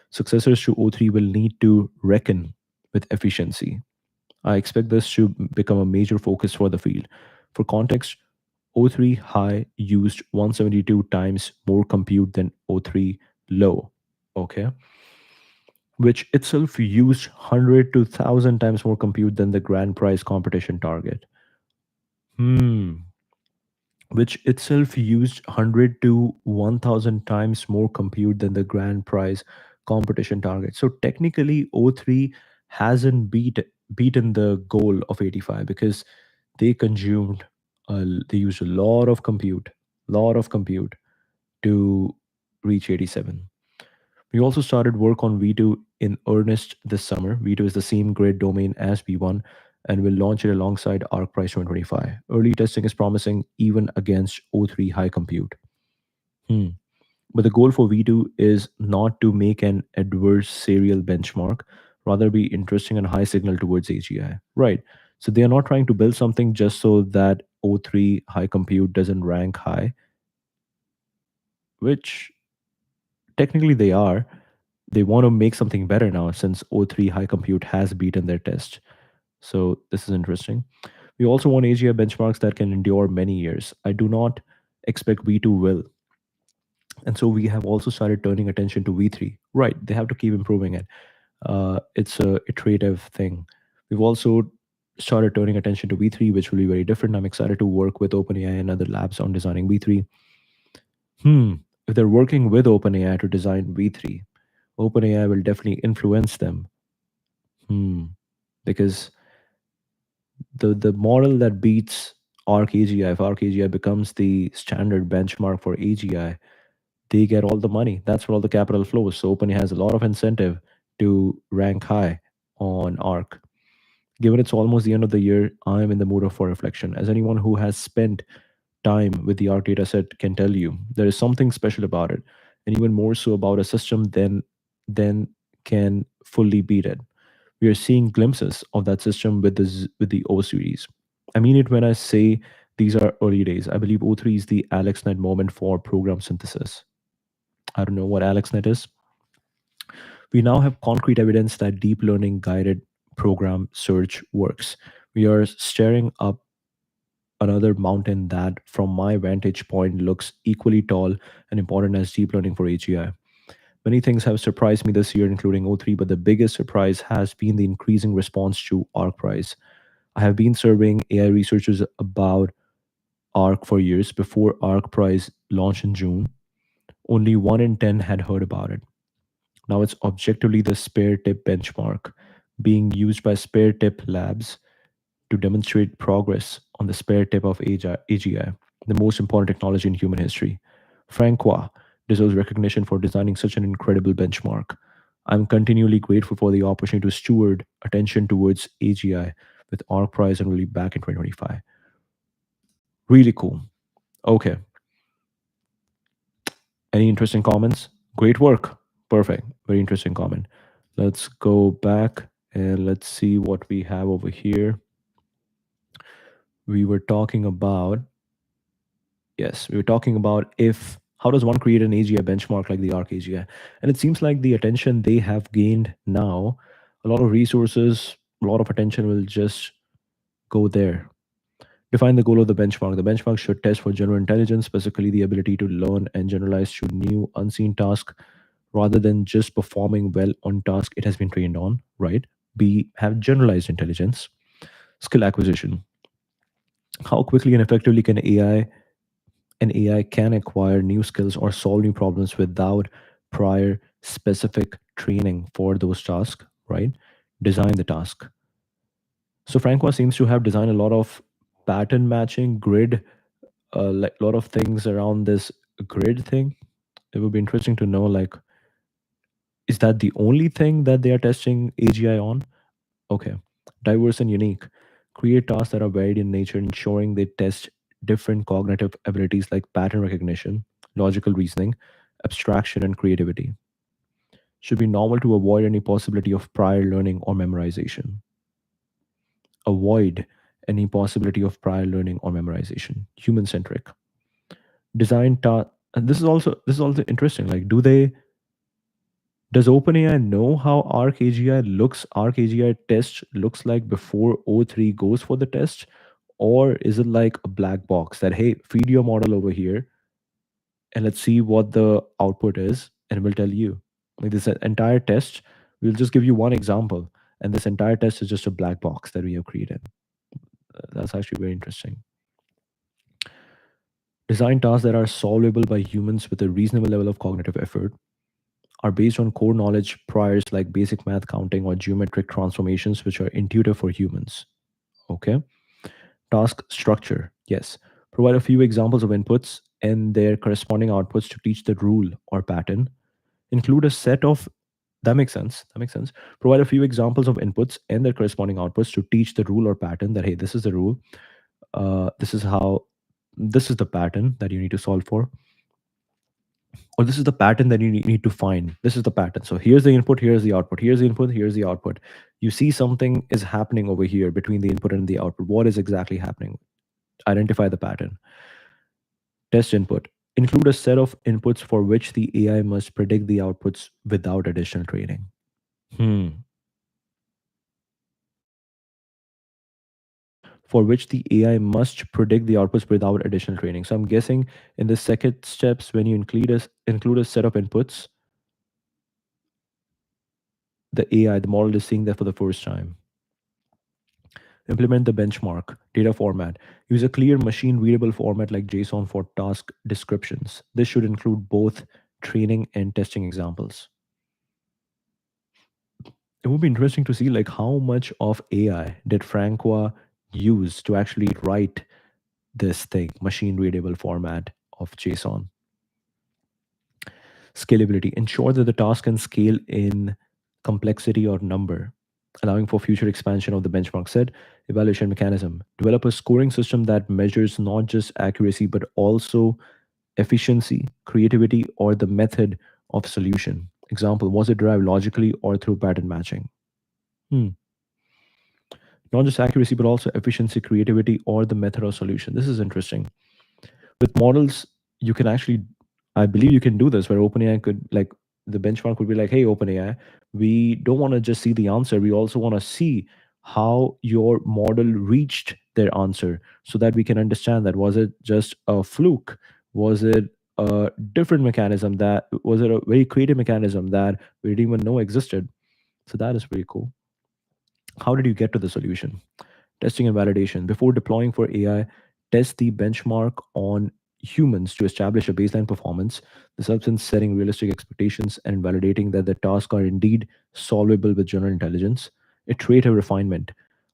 Successors to O3 will need to reckon with efficiency. I expect this to become a major focus for the field. For context, O3 high used 172 times more compute than O3 low, okay? Which itself used 100 to 1000 times more compute than the grand prize competition target. Hmm. Which itself used 100 to 1000 times more compute than the grand prize competition target. So technically O3 hasn't beaten the goal of 85 because they consumed they used a lot of compute to reach 87. We also started work on V2 in earnest this summer. V2 is the same grid domain as V1 and will launch it alongside ArcPrice 2025. Early testing is promising even against O3 high compute. Hmm. But the goal for V2 is not to make an adversarial benchmark, rather be interesting and high signal towards AGI. Right. So they are not trying to build something just so that O3 high compute doesn't rank high, which technically they are. They want to make something better now since O3 high compute has beaten their test. So this is interesting. We also want AGI benchmarks that can endure many years. I do not expect V2 will. And so we have also started turning attention to V3. Right, they have to keep improving it. It's a iterative thing. We've also started turning attention to V3, which will be very different. I'm excited to work with OpenAI and other labs on designing V3. If they're working with OpenAI to design V3, OpenAI will definitely influence them. Because the model that beats ArcAGI, if ArcAGI becomes the standard benchmark for AGI, they get all the money. That's where all the capital flows. So OpenAI has a lot of incentive to rank high on Arc. Given it's almost the end of the year, I'm in the mood for reflection. As anyone who has spent time with the Arc dataset can tell you, there is something special about it, and even more so about a system than can fully beat it. We are seeing glimpses of that system with the O series. I mean it when I say these are early days. I believe O3 is the AlexNet moment for program synthesis. I don't know what AlexNet is, We now have concrete evidence that deep learning guided program search works. We are staring up another mountain that, from my vantage point, looks equally tall and important as deep learning for AGI. Many things have surprised me this year, including O3, but the biggest surprise has been the increasing response to ArcPrize. I have been surveying AI researchers about Arc for years. Before ArcPrize launched in June, only 1 in 10 had heard about it. Now it's objectively the spare tip benchmark being used by spare tip labs to demonstrate progress on the spare tip of AGI, the most important technology in human history. Francois deserves recognition for designing such an incredible benchmark. I'm continually grateful for the opportunity to steward attention towards AGI with ARC Prize and really back in 2025. Really cool. Okay. Any interesting comments? Great work. Perfect. Very interesting comment. Let's go back and let's see what we have over here. We were talking about, yes, we were talking about if how does one create an AGI benchmark like the ARC AGI? And it seems like the attention they have gained now, a lot of resources, a lot of attention will just go there. Define the goal of the benchmark. The benchmark should test for general intelligence, specifically the ability to learn and generalize to new unseen tasks rather than just performing well on task it has been trained on, right? B, have generalized intelligence. Skill acquisition. How quickly and effectively can an AI can acquire new skills or solve new problems without prior specific training for those tasks, right? Design the task. So Francois seems to have designed a lot of pattern matching, grid, like a lot of things around this grid thing. It would be interesting to know, like, is that the only thing that they are testing AGI on? Okay. Diverse and unique. Create tasks that are varied in nature, ensuring they test different cognitive abilities like pattern recognition, logical reasoning, abstraction, and creativity. Should be normal to avoid any possibility of prior learning or memorization. Avoid any possibility of prior learning or memorization. Human centric. Design task. And this is also interesting. Like, does OpenAI know how ArcAGI test looks like before O3 goes for the test? Or is it like a black box that, hey, feed your model over here and let's see what the output is and we'll tell you. Like this entire test, we'll just give you one example. And this entire test is just a black box that we have created. That's actually very interesting. Design tasks that are solvable by humans with a reasonable level of cognitive effort are based on core knowledge priors like basic math, counting, or geometric transformations, which are intuitive for humans. Okay. Task structure. Yes. Provide a few examples of inputs and their corresponding outputs to teach the rule or pattern. Include a set of that makes sense. That makes sense. Provide a few examples of inputs and their corresponding outputs to teach the rule or pattern that, hey, this is the rule. This is how, this is the pattern that you need to solve for, or this is the pattern that you need to find. This is the pattern. So here's the input, here's the output, here's the input, here's the output. You see something is happening over here between the input and the output. What is exactly happening? Identify the pattern. Test input. Include a set of inputs for which the AI must predict the outputs without additional training. Hmm. For which the AI must predict the outputs without additional training. So I'm guessing in the second steps, when you include a set of inputs, the AI, the model is seeing that for the first time. Implement the benchmark data format. Use a clear machine readable format like JSON for task descriptions. This should include both training and testing examples. It would be interesting to see like how much of AI did Francois use to actually write this thing, machine readable format of JSON. Scalability. Ensure that the task can scale in complexity or number, allowing for future expansion of the benchmark set. Evaluation mechanism. Develop a scoring system that measures not just accuracy, but also efficiency, creativity, or the method of solution. Example, was it derived logically or through pattern matching? Hmm. Not just accuracy, but also efficiency, creativity, or the method of solution. This is interesting. With models, you can actually, I believe you can do this where OpenAI could like The benchmark would be like, hey, OpenAI, we don't want to just see the answer. We also want to see how your model reached their answer so that we can understand that was it just a fluke? Was it a different mechanism that was it a very creative mechanism that we didn't even know existed? So that is pretty cool. How did you get to the solution? Testing and validation. Before deploying for AI, test the benchmark on humans to establish a baseline performance. This helps in setting realistic expectations and validating that the tasks are indeed solvable with general intelligence. Iterative refinement.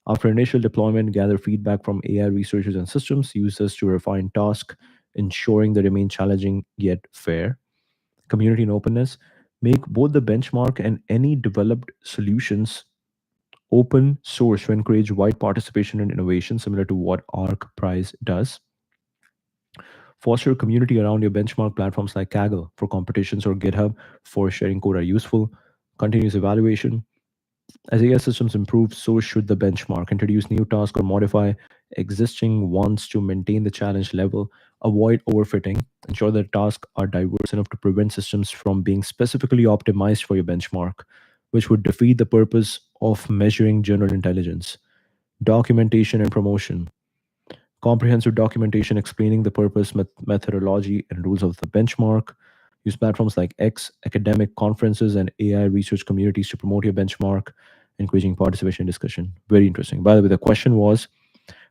After initial deployment, gather feedback from AI researchers and systems users to refine tasks, ensuring they remain challenging yet fair. Community and openness. Make both the benchmark and any developed solutions open source to encourage wide participation and innovation, similar to what ARC Prize does. Foster a community around your benchmark. Platforms like Kaggle for competitions or GitHub for sharing code are useful. Continuous evaluation. As AI systems improve, so should the benchmark. Introduce new tasks or modify existing ones to maintain the challenge level. Avoid overfitting. Ensure that tasks are diverse enough to prevent systems from being specifically optimized for your benchmark, which would defeat the purpose of measuring general intelligence. Documentation and promotion. Comprehensive documentation explaining the purpose, methodology, and rules of the benchmark. Use platforms like X, academic conferences, and AI research communities to promote your benchmark, encouraging participation and discussion. Very interesting. By the way, the question was,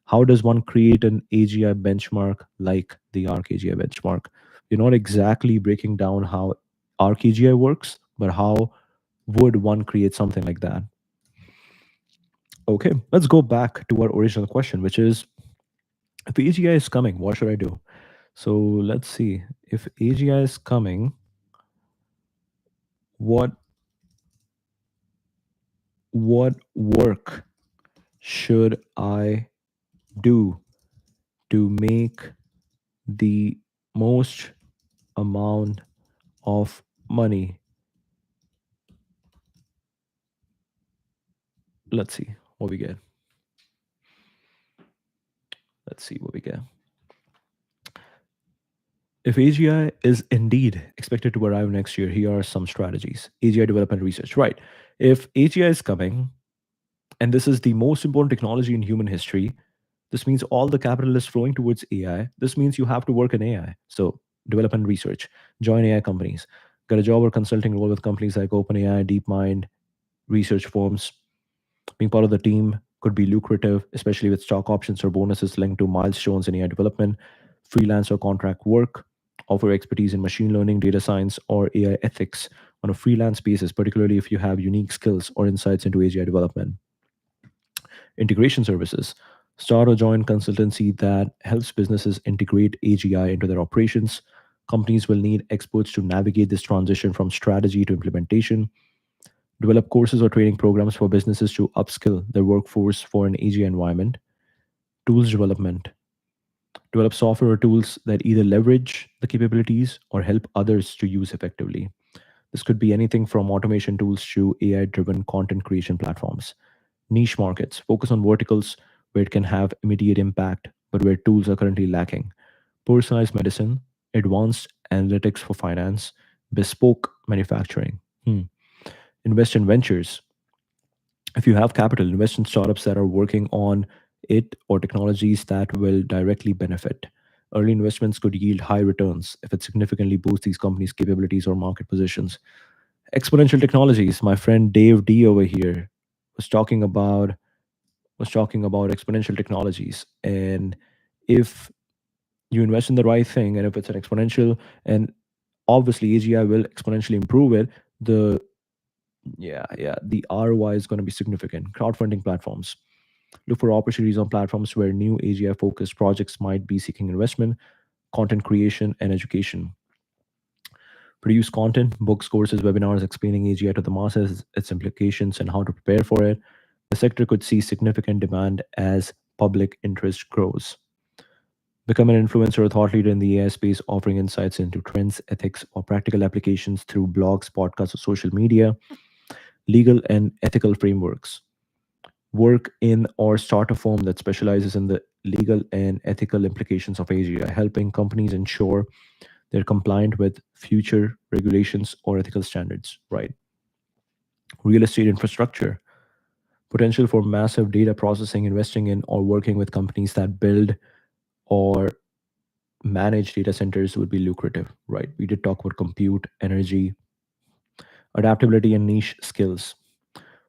how does one create an AGI benchmark like the ARC AGI benchmark? You're not exactly breaking down how ARC AGI works, but how would one create something like that? Okay, let's go back to our original question, which is, if AGI is coming, what should I do? So let's see. If AGI is coming, what what work should I do to make the most amount of money? Let's see what we get. Let's see what we get. If AGI is indeed expected to arrive next year, here are some strategies. AGI development research. Right. If AGI is coming, and this is the most important technology in human history, this means all the capital is flowing towards AI. This means you have to work in AI. So develop and research, join AI companies, get a job or consulting role with companies like OpenAI, DeepMind, research firms. Being part of the team could be lucrative, especially with stock options or bonuses linked to milestones in AI development. Freelance or contract work, offer expertise in machine learning, data science, or AI ethics on a freelance basis, particularly if you have unique skills or insights into AGI development. Integration services. Start or join consultancy that helps businesses integrate AGI into their operations. Companies will need experts to navigate this transition from strategy to implementation. Develop courses or training programs for businesses to upskill their workforce for an AGI environment. Tools development. Develop software or tools that either leverage the capabilities or help others to use effectively. This could be anything from automation tools to AI driven content creation platforms. Niche markets. Focus on verticals where it can have immediate impact, but where tools are currently lacking. Personalized medicine, advanced analytics for finance, bespoke manufacturing. Invest in ventures. If you have capital, invest in startups that are working on it or technologies that will directly benefit. Early investments could yield high returns if it significantly boosts these companies' capabilities or market positions. Exponential technologies. My friend Dave D over here was talking about exponential technologies, and if you invest in the right thing, and if it's an exponential, and obviously AGI will exponentially improve it, the the ROI is going to be significant. Crowdfunding platforms. Look for opportunities on platforms where new AGI focused projects might be seeking investment. Content creation and education. Produce content, books, courses, webinars explaining AGI to the masses, its implications, and how to prepare for it. The sector could see significant demand as public interest grows. Become an influencer or thought leader in the AI space, offering insights into trends, ethics, or practical applications through blogs, podcasts, or social media. Legal and ethical frameworks. Work in or start a firm that specializes in the legal and ethical implications of AGI, helping companies ensure They're compliant with future regulations or ethical standards, right? Real estate infrastructure, potential for massive data processing, investing in or working with companies that build or manage data centers would be lucrative, right? We did talk about compute, energy, adaptability, and niche skills.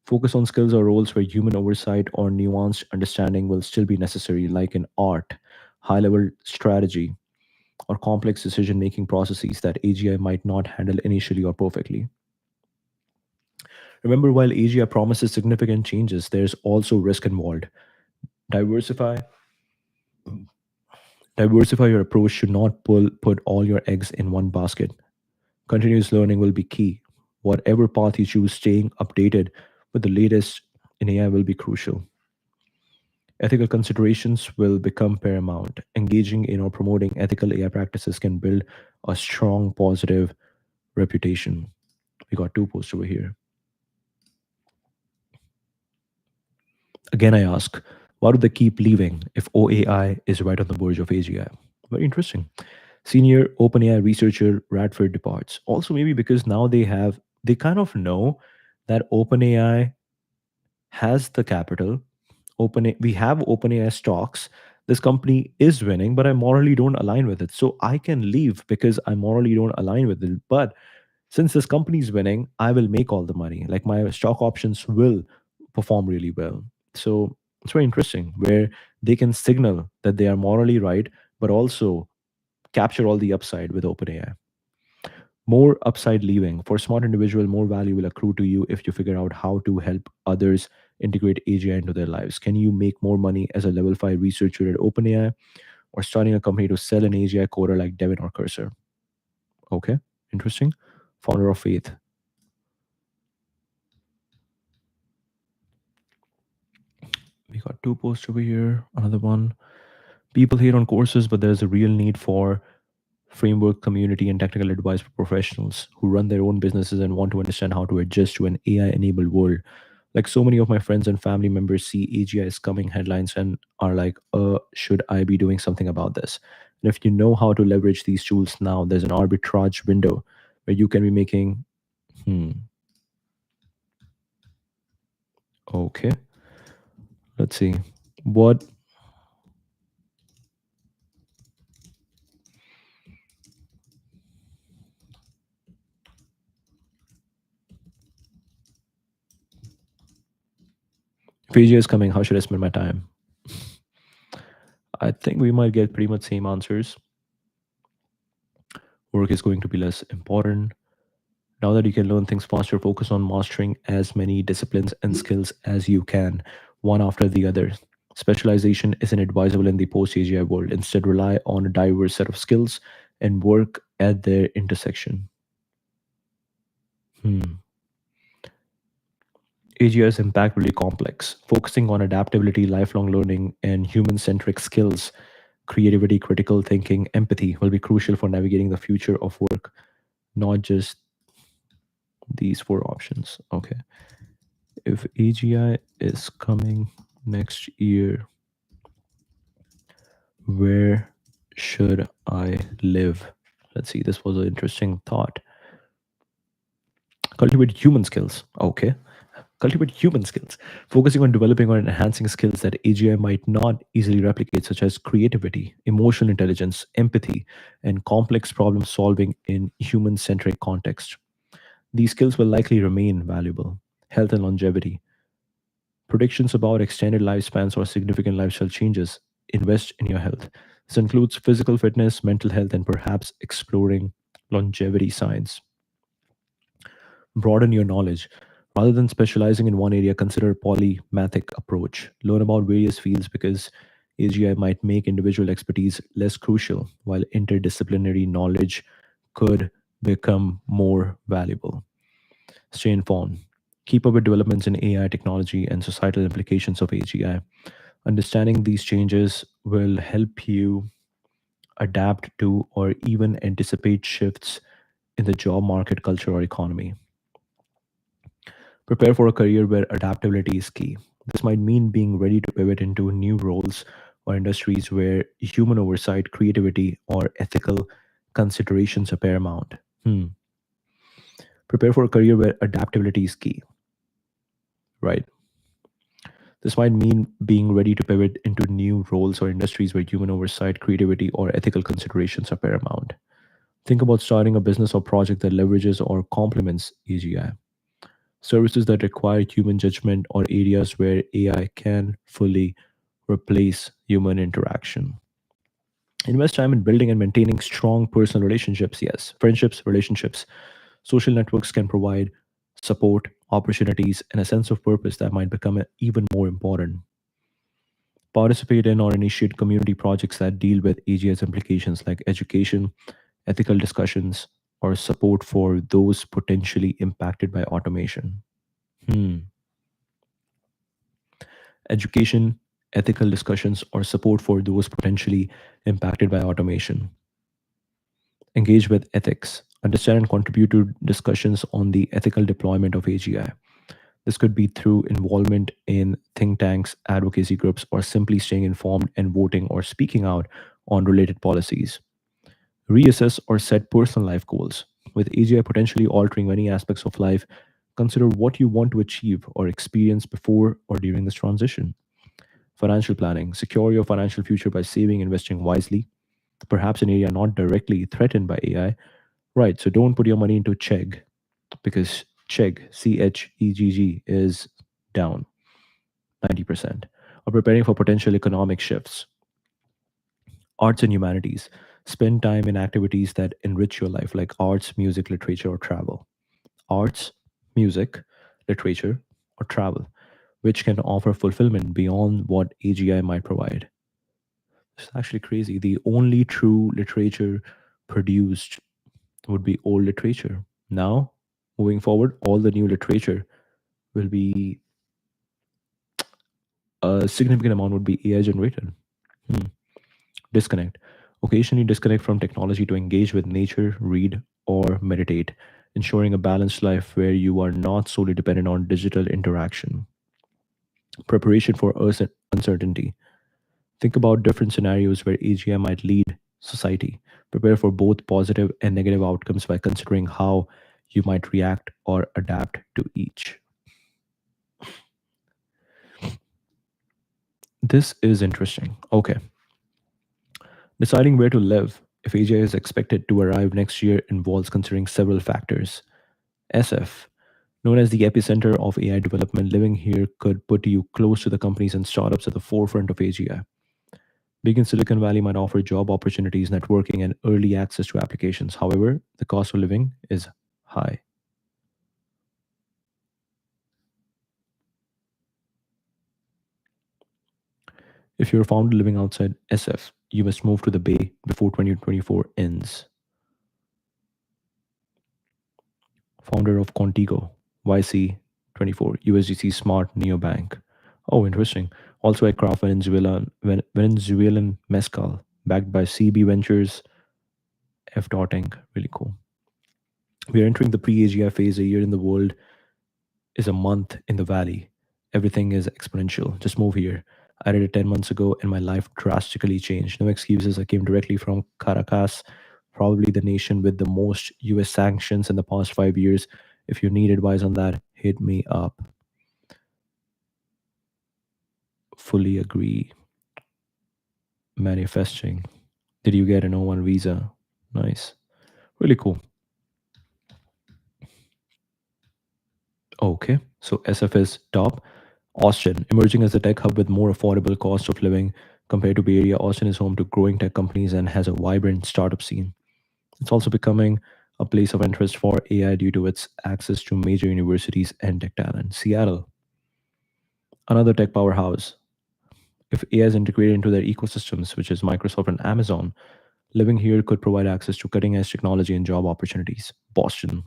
Focus on skills or roles where human oversight or nuanced understanding will still be necessary, like in art, high level strategy, or complex decision making processes that AGI might not handle initially or perfectly. Remember, while AGI promises significant changes, there's also risk involved. Diversify Diversify your approach should not put all your eggs in one basket. Continuous learning will be key. Whatever path you choose, staying updated with the latest in AI will be crucial. Ethical considerations will become paramount. Engaging in or promoting ethical AI practices can build a strong positive reputation. We got two posts over here. Again, I ask, why do they keep leaving if OAI is right on the verge of AGI? Very interesting. Senior OpenAI researcher Radford departs. Also, maybe because now they kind of know that OpenAI has the capital. We have OpenAI stocks. This company is winning, but I morally don't align with it. So I can leave because I morally don't align with it. But since this company is winning, I will make all the money. Like my stock options will perform really well. So it's very interesting where they can signal that they are morally right, but also capture all the upside with OpenAI. More upside leaving. For a smart individual, more value will accrue to you if you figure out how to help others integrate AGI into their lives. Can you make more money as a level 5 researcher at OpenAI or starting a company to sell an AGI coder like Devin or Cursor? Okay, interesting. Founder of Faith. We got two posts over here. Another one. People hate on courses, but there's a real need for framework, community, and technical advice for professionals who run their own businesses and want to understand how to adjust to an AI enabled world. Like so many of my friends and family members see AGI as coming headlines and are like, should I be doing something about this? And if you know how to leverage these tools now, there's an arbitrage window where you can be making, hmm, okay, let's see. What if AGI is coming, how should I spend my time? I think we might get pretty much same answers. Work is going to be less important. Now that you can learn things faster, focus on mastering as many disciplines and skills as you can, one after the other. Specialization isn't advisable in the post AGI world. Instead, rely on a diverse set of skills and work at their intersection. Hmm. AGI's impact will be complex, focusing on adaptability, lifelong learning, and human centric skills. Creativity, critical thinking, empathy will be crucial for navigating the future of work, not just these four options. Okay. If AGI is coming next year, where should I live? Let's see, this was an interesting thought. Cultivate human skills. Okay. Cultivate human skills. Focusing on developing or enhancing skills that AGI might not easily replicate, such as creativity, emotional intelligence, empathy, and complex problem solving in human centric context. These skills will likely remain valuable. Health and longevity. Predictions about extended lifespans or significant lifestyle changes. Invest in your health. This includes physical fitness, mental health, and perhaps exploring longevity science. Broaden your knowledge. Rather than specializing in one area, consider a polymathic approach. Learn about various fields because AGI might make individual expertise less crucial, while interdisciplinary knowledge could become more valuable. Stay informed. Keep up with developments in AI technology and societal implications of AGI. Understanding these changes will help you adapt to or even anticipate shifts in the job market, culture, or economy. Prepare for a career where adaptability is key. This might mean being ready to pivot into new roles or industries where human oversight, creativity, or ethical considerations are paramount. Hmm. Prepare for a career where adaptability is key, right? This might mean being ready to pivot into new roles or industries where human oversight, creativity, or ethical considerations are paramount. Think about starting a business or project that leverages or complements AGI. Services that require human judgment or areas where AI can fully replace human interaction. Invest time in building and maintaining strong personal relationships, yes, friendships, relationships. Social networks can provide support, opportunities, and a sense of purpose that might become even more important. Participate in or initiate community projects that deal with AGI's implications like education, ethical discussions, or support for those potentially impacted by automation. Hmm. Education, ethical discussions, or support for those potentially impacted by automation. Engage with ethics. Understand and contribute to discussions on the ethical deployment of AGI. This could be through involvement in think tanks, advocacy groups, or simply staying informed and voting or speaking out on related policies. Reassess or set personal life goals. With AGI potentially altering many aspects of life, consider what you want to achieve or experience before or during this transition. Financial planning. Secure your financial future by saving, investing wisely, perhaps an area not directly threatened by AI. Right, so don't put your money into Chegg because Chegg, CHEGG, is down 90%. Or preparing for potential economic shifts. Arts and humanities. Spend time in activities that enrich your life, like arts, music, literature, or travel. Arts, music, literature, or travel, which can offer fulfillment beyond what AGI might provide. It's actually crazy. The only true literature produced would be old literature. Now, moving forward, all the new literature will be a significant amount would be AI generated. Hmm. Disconnect. Occasionally disconnect from technology to engage with nature, read, or meditate, ensuring a balanced life where you are not solely dependent on digital interaction. Preparation for uncertainty. Think about different scenarios where AGI might lead society. Prepare for both positive and negative outcomes by considering how you might react or adapt to each. This is interesting. Okay. Deciding where to live if AGI is expected to arrive next year involves considering several factors. SF, known as the epicenter of AI development, living here could put you close to the companies and startups at the forefront of AGI. Being in Silicon Valley might offer job opportunities, networking, and early access to applications. However, the cost of living is high. If you're a founder living outside SF, you must move to the Bay before 2024 ends. Founder of Contigo, YC24, USDC Smart Neobank. Oh, interesting. Also, I craft Venezuelan mezcal, backed by CB Ventures, F. Inc. Really cool. We are entering the pre-AGI phase. A year in the world is a month in the valley. Everything is exponential. Just move here. I did it 10 months ago and my life drastically changed. No excuses. I came directly from Caracas, probably the nation with the most US sanctions in the past 5 years. If you need advice on that, hit me up. Fully agree. Manifesting. Did you get an O1 visa? Nice. Really cool. Okay. So SF is top. Austin, emerging as a tech hub with more affordable cost of living compared to Bay Area, Austin is home to growing tech companies and has a vibrant startup scene. It's also becoming a place of interest for AI due to its access to major universities and tech talent. Seattle, another tech powerhouse. If AI is integrated into their ecosystems, which is Microsoft and Amazon, living here could provide access to cutting edge technology and job opportunities. Boston,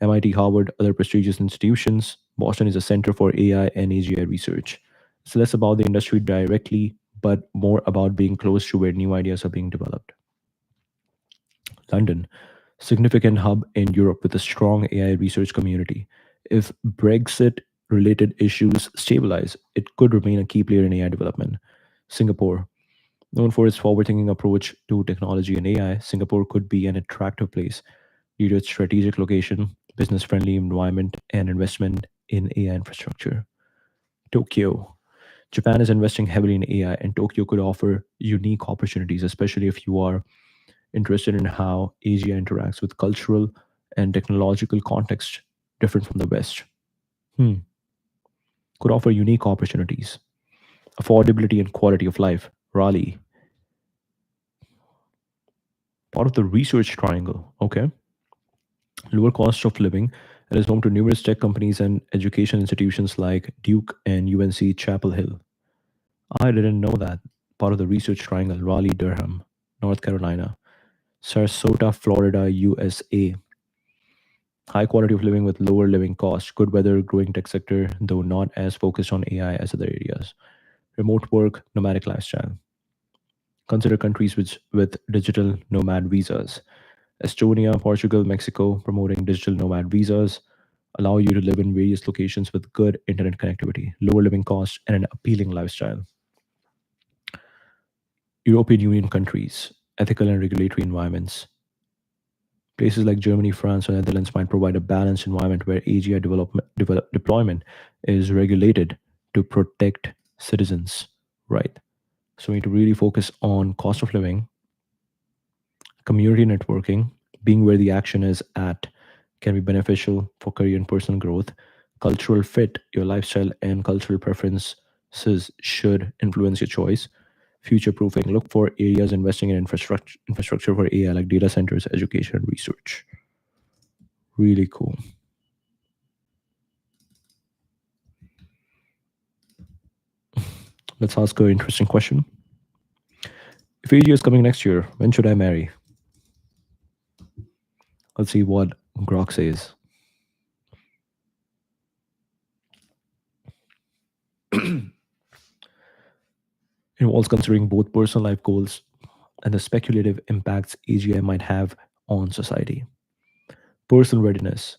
MIT, Harvard, other prestigious institutions. Boston is a center for AI and AGI research. It's less about the industry directly, but more about being close to where new ideas are being developed. London, significant hub in Europe with a strong AI research community. If Brexit related issues stabilize, it could remain a key player in AI development. Singapore, Known for its forward thinking approach to technology and AI, Singapore could be an attractive place due to its strategic location, business friendly environment, and investment in AI infrastructure. Tokyo. Japan is investing heavily in AI, and Tokyo could offer unique opportunities, especially if you are interested in how Asia interacts with cultural and technological context different from the West. Hmm. Could offer unique opportunities, affordability and quality of life. Raleigh, part of the research triangle. Okay, lower cost of living. It is home to numerous tech companies and education institutions like Duke and UNC Chapel Hill. I didn't know that. Part of the research triangle. Raleigh, Durham, North Carolina. Sarasota, Florida, USA. High quality of living with lower living costs. Good weather, growing tech sector, though not as focused on AI as other areas. Remote work, nomadic lifestyle. Consider countries with digital nomad visas. Estonia, Portugal, Mexico, promoting digital nomad visas allow you to live in various locations with good internet connectivity, lower living costs, and an appealing lifestyle. European Union countries, ethical and regulatory environments. Places like Germany, France, or Netherlands might provide a balanced environment where AGI deployment is regulated to protect citizens. Right. So we need to really focus on cost of living, community networking, being where the action is at can be beneficial for career and personal growth. Cultural fit, your lifestyle and cultural preferences should influence your choice. Future proofing, look for areas investing in infrastructure for AI like data centers, education, and research. Really cool. Let's ask an interesting question. If AGI is coming next year, when should I marry? Let's see what Grok says. Involves considering both personal life goals and the speculative impacts AGI might have on society. Personal readiness.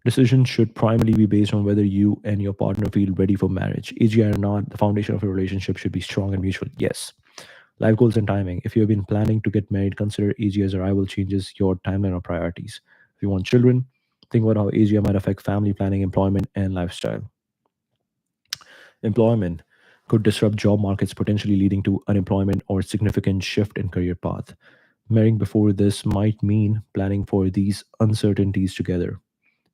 Decisions should primarily be based on whether you and your partner feel ready for marriage. AGI or not, the foundation of a relationship should be strong and mutual. Yes. Life goals and timing. If you have been planning to get married, consider AGI as arrival changes your timeline or priorities. If you want children, think about how AGI might affect family planning, employment, and lifestyle. Employment could disrupt job markets, potentially leading to unemployment or significant shift in career path. Marrying before this might mean planning for these uncertainties together.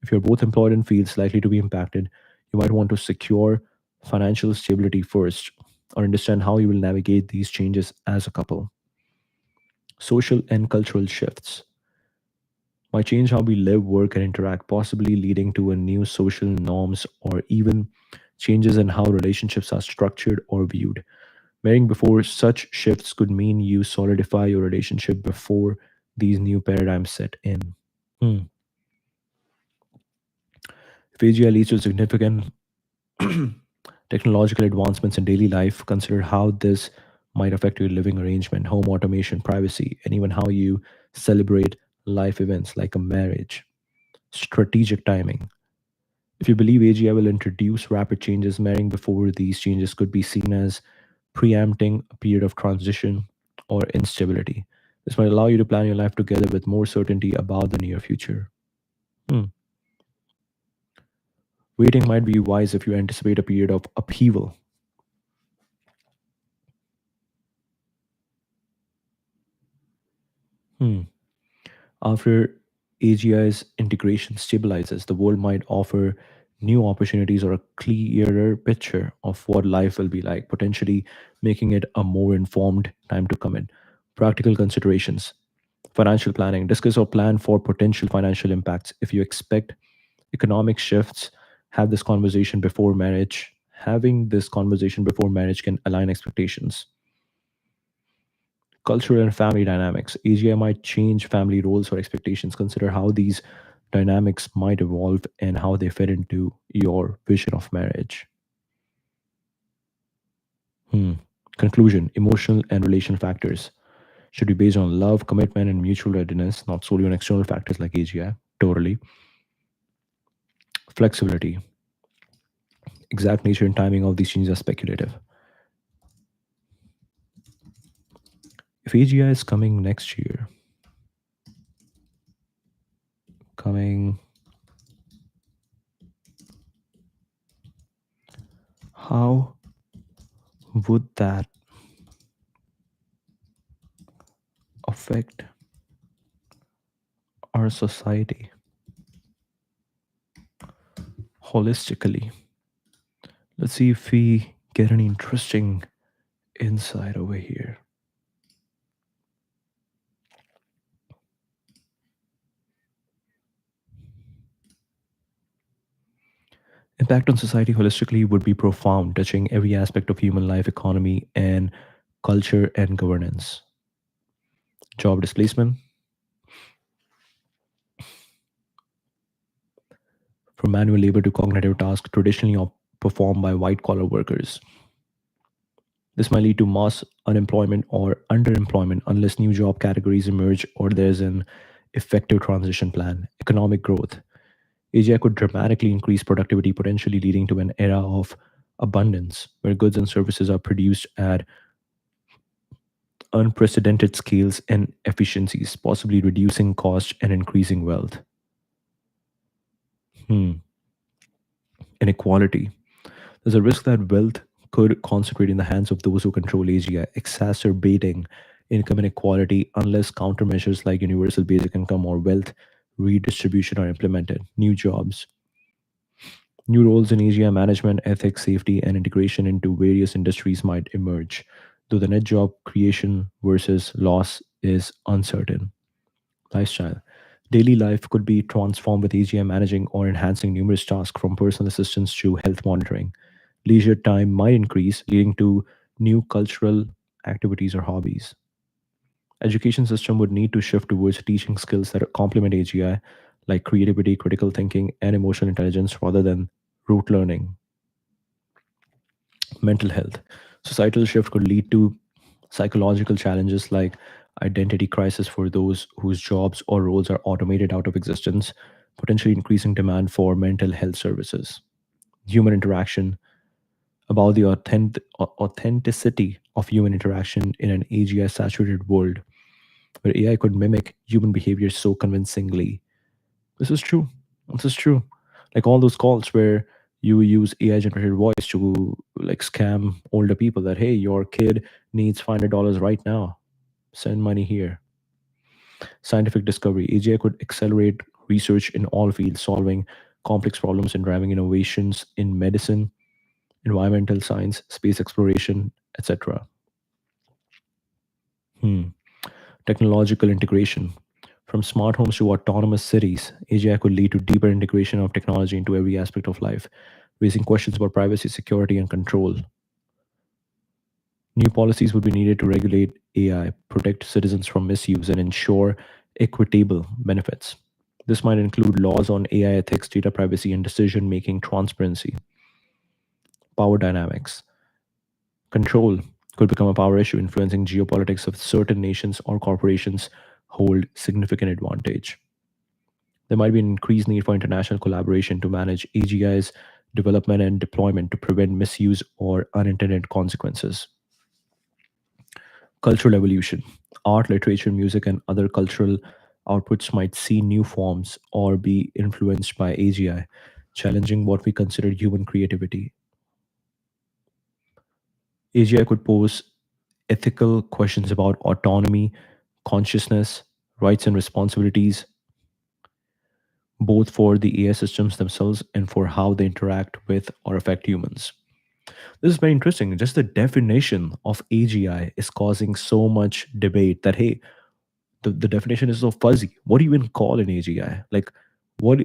If you're both employed and fields likely to be impacted, you might want to secure financial stability first or understand how you will navigate these changes as a couple. Social and cultural shifts might change how we live, work, and interact, possibly leading to a new social norms or even changes in how relationships are structured or viewed. Marrying before such shifts could mean you solidify your relationship before these new paradigms set in. Hmm. If AGI leads to significant technological advancements in daily life, consider how this might affect your living arrangement, home automation, privacy, and even how you celebrate life events like a marriage. Strategic timing. If you believe AGI will introduce rapid changes, marrying before these changes could be seen as preempting a period of transition or instability. This might allow you to plan your life together with more certainty about the near future. Hmm. Waiting might be wise if you anticipate a period of upheaval. Hmm. After AGI's integration stabilizes, the world might offer new opportunities or a clearer picture of what life will be like, potentially making it a more informed time to come in. Practical considerations, financial planning. Discuss or plan for potential financial impacts. If you expect economic shifts, have this conversation before marriage. Having this conversation before marriage can align expectations. Cultural and family dynamics. AGI might change family roles or expectations. Consider how these dynamics might evolve and how they fit into your vision of marriage. Hmm. Conclusion. Emotional and relational factors should be based on love, commitment, and mutual readiness, not solely on external factors like AGI. Totally. Flexibility. Exact nature and timing of these changes are speculative. If AGI is coming next year, coming, how would that affect our society holistically? Let's see if we get any interesting insight over here. Impact on society holistically would be profound, touching every aspect of human life, economy, and culture and governance. Job displacement, from manual labor to cognitive tasks traditionally performed by white collar workers. This might lead to mass unemployment or underemployment unless new job categories emerge or there's an effective transition plan. Economic growth. AGI could dramatically increase productivity, potentially leading to an era of abundance where goods and services are produced at unprecedented scales and efficiencies, possibly reducing cost and increasing wealth. Hmm. Inequality. There's a risk that wealth could concentrate in the hands of those who control AGI, exacerbating income inequality unless countermeasures like universal basic income or wealth redistribution are implemented. New jobs, new roles in AGI management, ethics, safety, and integration into various industries might emerge, though the net job creation versus loss is uncertain. Lifestyle. Daily life could be transformed with AGI managing or enhancing numerous tasks from personal assistance to health monitoring. Leisure time might increase, leading to new cultural activities or hobbies. Education system would need to shift towards teaching skills that complement AGI, like creativity, critical thinking, and emotional intelligence, rather than rote learning. Mental health. Societal shift could lead to psychological challenges like identity crisis for those whose jobs or roles are automated out of existence, potentially increasing demand for mental health services. Human interaction, about the authenticity of human interaction in an AGI saturated world where AI could mimic human behavior so convincingly. This is true. This is true. Like all those calls where you use AI generated voice to like scam older people that, hey, your kid needs $500 right now. Send money here. Scientific discovery. AGI could accelerate research in all fields, solving complex problems and driving innovations in medicine, environmental science, space exploration, etc. Hmm. Technological integration. From smart homes to autonomous cities, AGI could lead to deeper integration of technology into every aspect of life, raising questions about privacy, security, and control. New policies would be needed to regulate AI, protect citizens from misuse, and ensure equitable benefits. This might include laws on AI ethics, data privacy, and decision making transparency. Power dynamics. Control could become a power issue, influencing geopolitics of certain nations or corporations hold significant advantage. There might be an increased need for international collaboration to manage AGI's development and deployment to prevent misuse or unintended consequences. Cultural evolution. Art, literature, music, and other cultural outputs might see new forms or be influenced by AGI, challenging what we consider human creativity. AGI could pose ethical questions about autonomy, consciousness, rights, and responsibilities, both for the AI systems themselves and for how they interact with or affect humans. This is very interesting. Just the definition of AGI is causing so much debate that, hey, the definition is so fuzzy. What do you even call an AGI? Like, what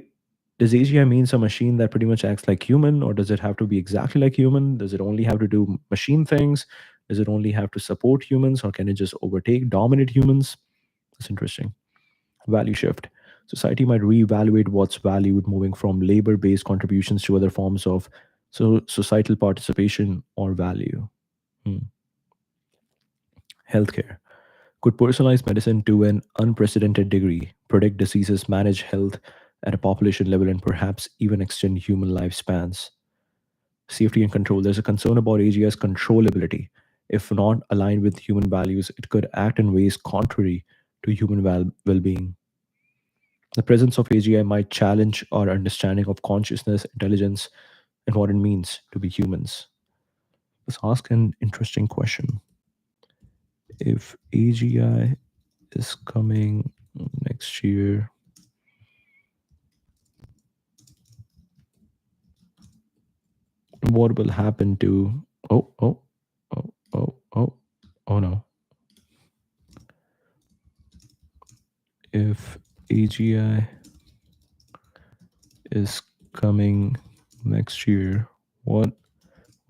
does AGI means a machine that pretty much acts like human, or does it have to be exactly like human? Does it only have to do machine things? Does it only have to support humans, or can it just overtake, dominate humans? That's interesting. Value shift. Society might reevaluate what's valued, moving from labor based contributions to other forms of societal participation or value. Hmm. Healthcare. Could personalized medicine to an unprecedented degree predict diseases, manage health at a population level, and perhaps even extend human lifespans? Safety and control. There's a concern about AGI's controllability. If not aligned with human values, it could act in ways contrary to human well being. The presence of AGI might challenge our understanding of consciousness, intelligence, and what it means to be humans. Let's ask an interesting question. If AGI is coming next year, what will happen to oh oh oh oh oh no. If AGI is coming next year, what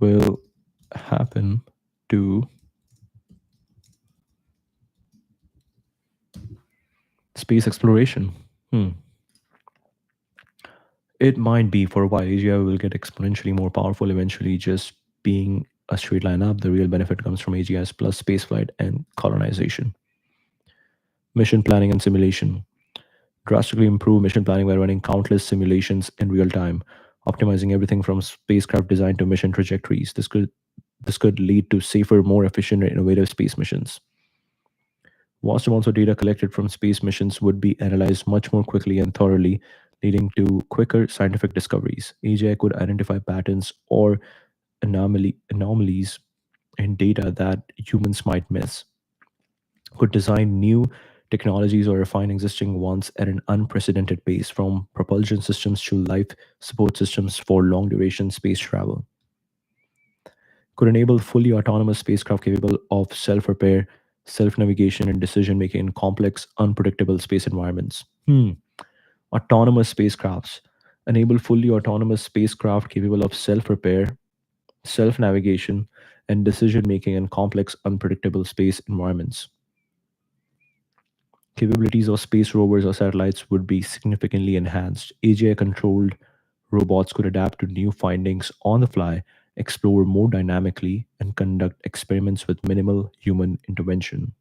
will happen to space exploration? Hmm. It might be for a while. AGI will get exponentially more powerful eventually, just being a straight line up. The real benefit comes from AGIs plus spaceflight and colonization. Mission planning and simulation. Drastically improve mission planning by running countless simulations in real time, optimizing everything from spacecraft design to mission trajectories. This could lead to safer, more efficient, and innovative space missions. Vast amounts of data collected from space missions would be analyzed much more quickly and thoroughly, leading to quicker scientific discoveries. AGI could identify patterns or anomalies in data that humans might miss, could design new technologies or refine existing ones at an unprecedented pace, from propulsion systems to life support systems for long duration space travel. Could enable fully autonomous spacecraft capable of self repair, self navigation, and decision making in complex, unpredictable space environments. Autonomous spacecrafts enable fully autonomous spacecraft capable of self repair, self navigation, and decision making in complex, unpredictable space environments. Capabilities of space rovers or satellites would be significantly enhanced. AGI controlled robots could adapt to new findings on the fly, explore more dynamically, and conduct experiments with minimal human intervention.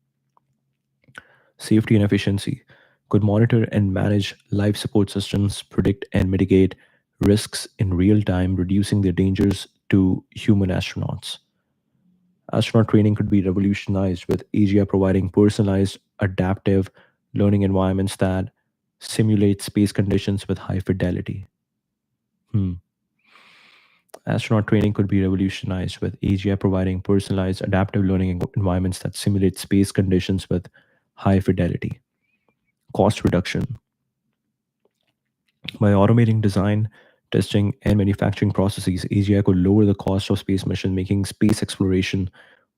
Safety and efficiency could monitor and manage life support systems, predict and mitigate risks in real time, reducing the dangers to human astronauts. Astronaut training could be revolutionized with AGI providing personalized, adaptive learning environments that simulate space conditions with high fidelity. Hmm. Astronaut training could be revolutionized with AGI providing personalized, adaptive learning environments that simulate space conditions with high fidelity. Cost reduction. By automating design, testing, and manufacturing processes, AGI could lower the cost of space missions, making space exploration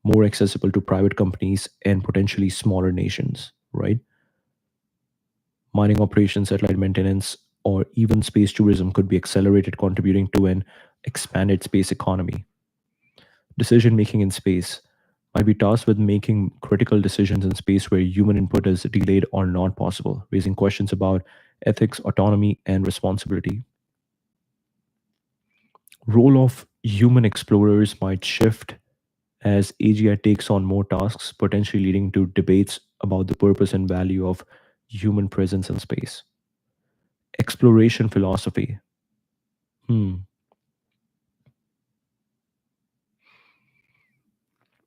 more accessible to private companies and potentially smaller nations, right? Mining operations, satellite maintenance, or even space tourism could be accelerated, contributing to an expanded space economy. Decision making in space might be tasked with making critical decisions in space where human input is delayed or not possible, raising questions about ethics, autonomy, and responsibility. Role of human explorers might shift as AGI takes on more tasks, potentially leading to debates about the purpose and value of human presence in space. Exploration philosophy. Hmm.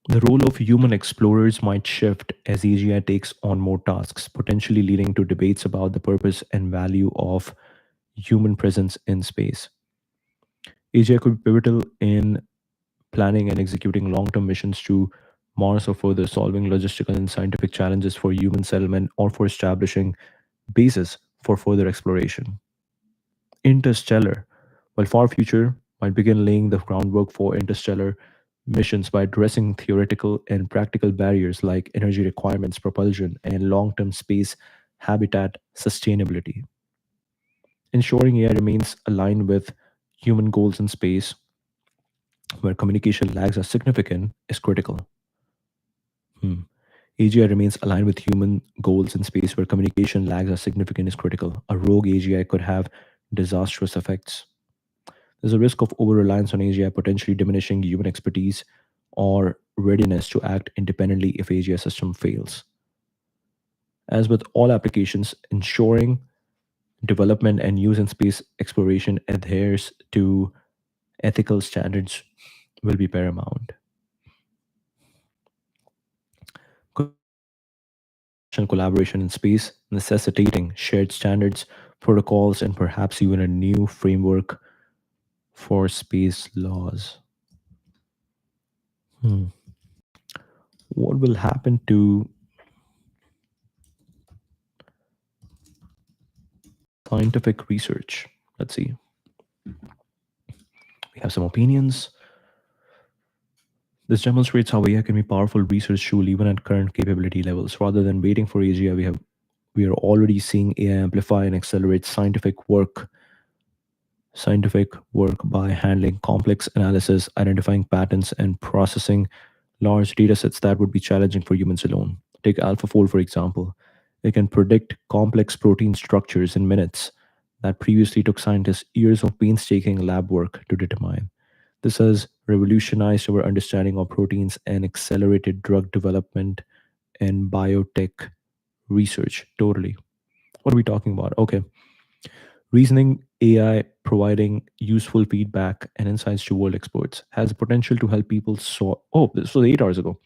The role of human explorers might shift as AGI takes on more tasks, potentially leading to debates about the purpose and value of human presence in space. AGI could be pivotal in planning and executing long term missions to Mars or further, solving logistical and scientific challenges for human settlement or for establishing bases for further exploration. Interstellar, while far future, might begin laying the groundwork for interstellar missions by addressing theoretical and practical barriers like energy requirements, propulsion, and long term space habitat sustainability. Ensuring AI remains aligned with human goals in space, where communication lags are significant, is critical. Hmm. AGI remains aligned with human goals in space, where communication lags are significant, is critical. A rogue AGI could have disastrous effects. There's a risk of over reliance on AGI, potentially diminishing human expertise or readiness to act independently if AGI system fails. As with all applications, ensuring development and use in space exploration adheres to ethical standards will be paramount. collaboration in space, necessitating shared standards, protocols, and perhaps even a new framework for space laws. Hmm. What will happen to scientific research? Let's see. We have some opinions. This demonstrates how AI can be powerful research tool even at current capability levels. Rather than waiting for AGI, we are already seeing AI amplify and accelerate scientific work by handling complex analysis, identifying patterns, and processing large data sets that would be challenging for humans alone. Take AlphaFold, for example. It can predict complex protein structures in minutes that previously took scientists years of painstaking lab work to determine. This has revolutionized our understanding of proteins and accelerated drug development and biotech research. Totally. What are we talking about? Okay. Reasoning AI providing useful feedback and insights to world experts has the potential to help people solve. Oh, this was 8 hours ago.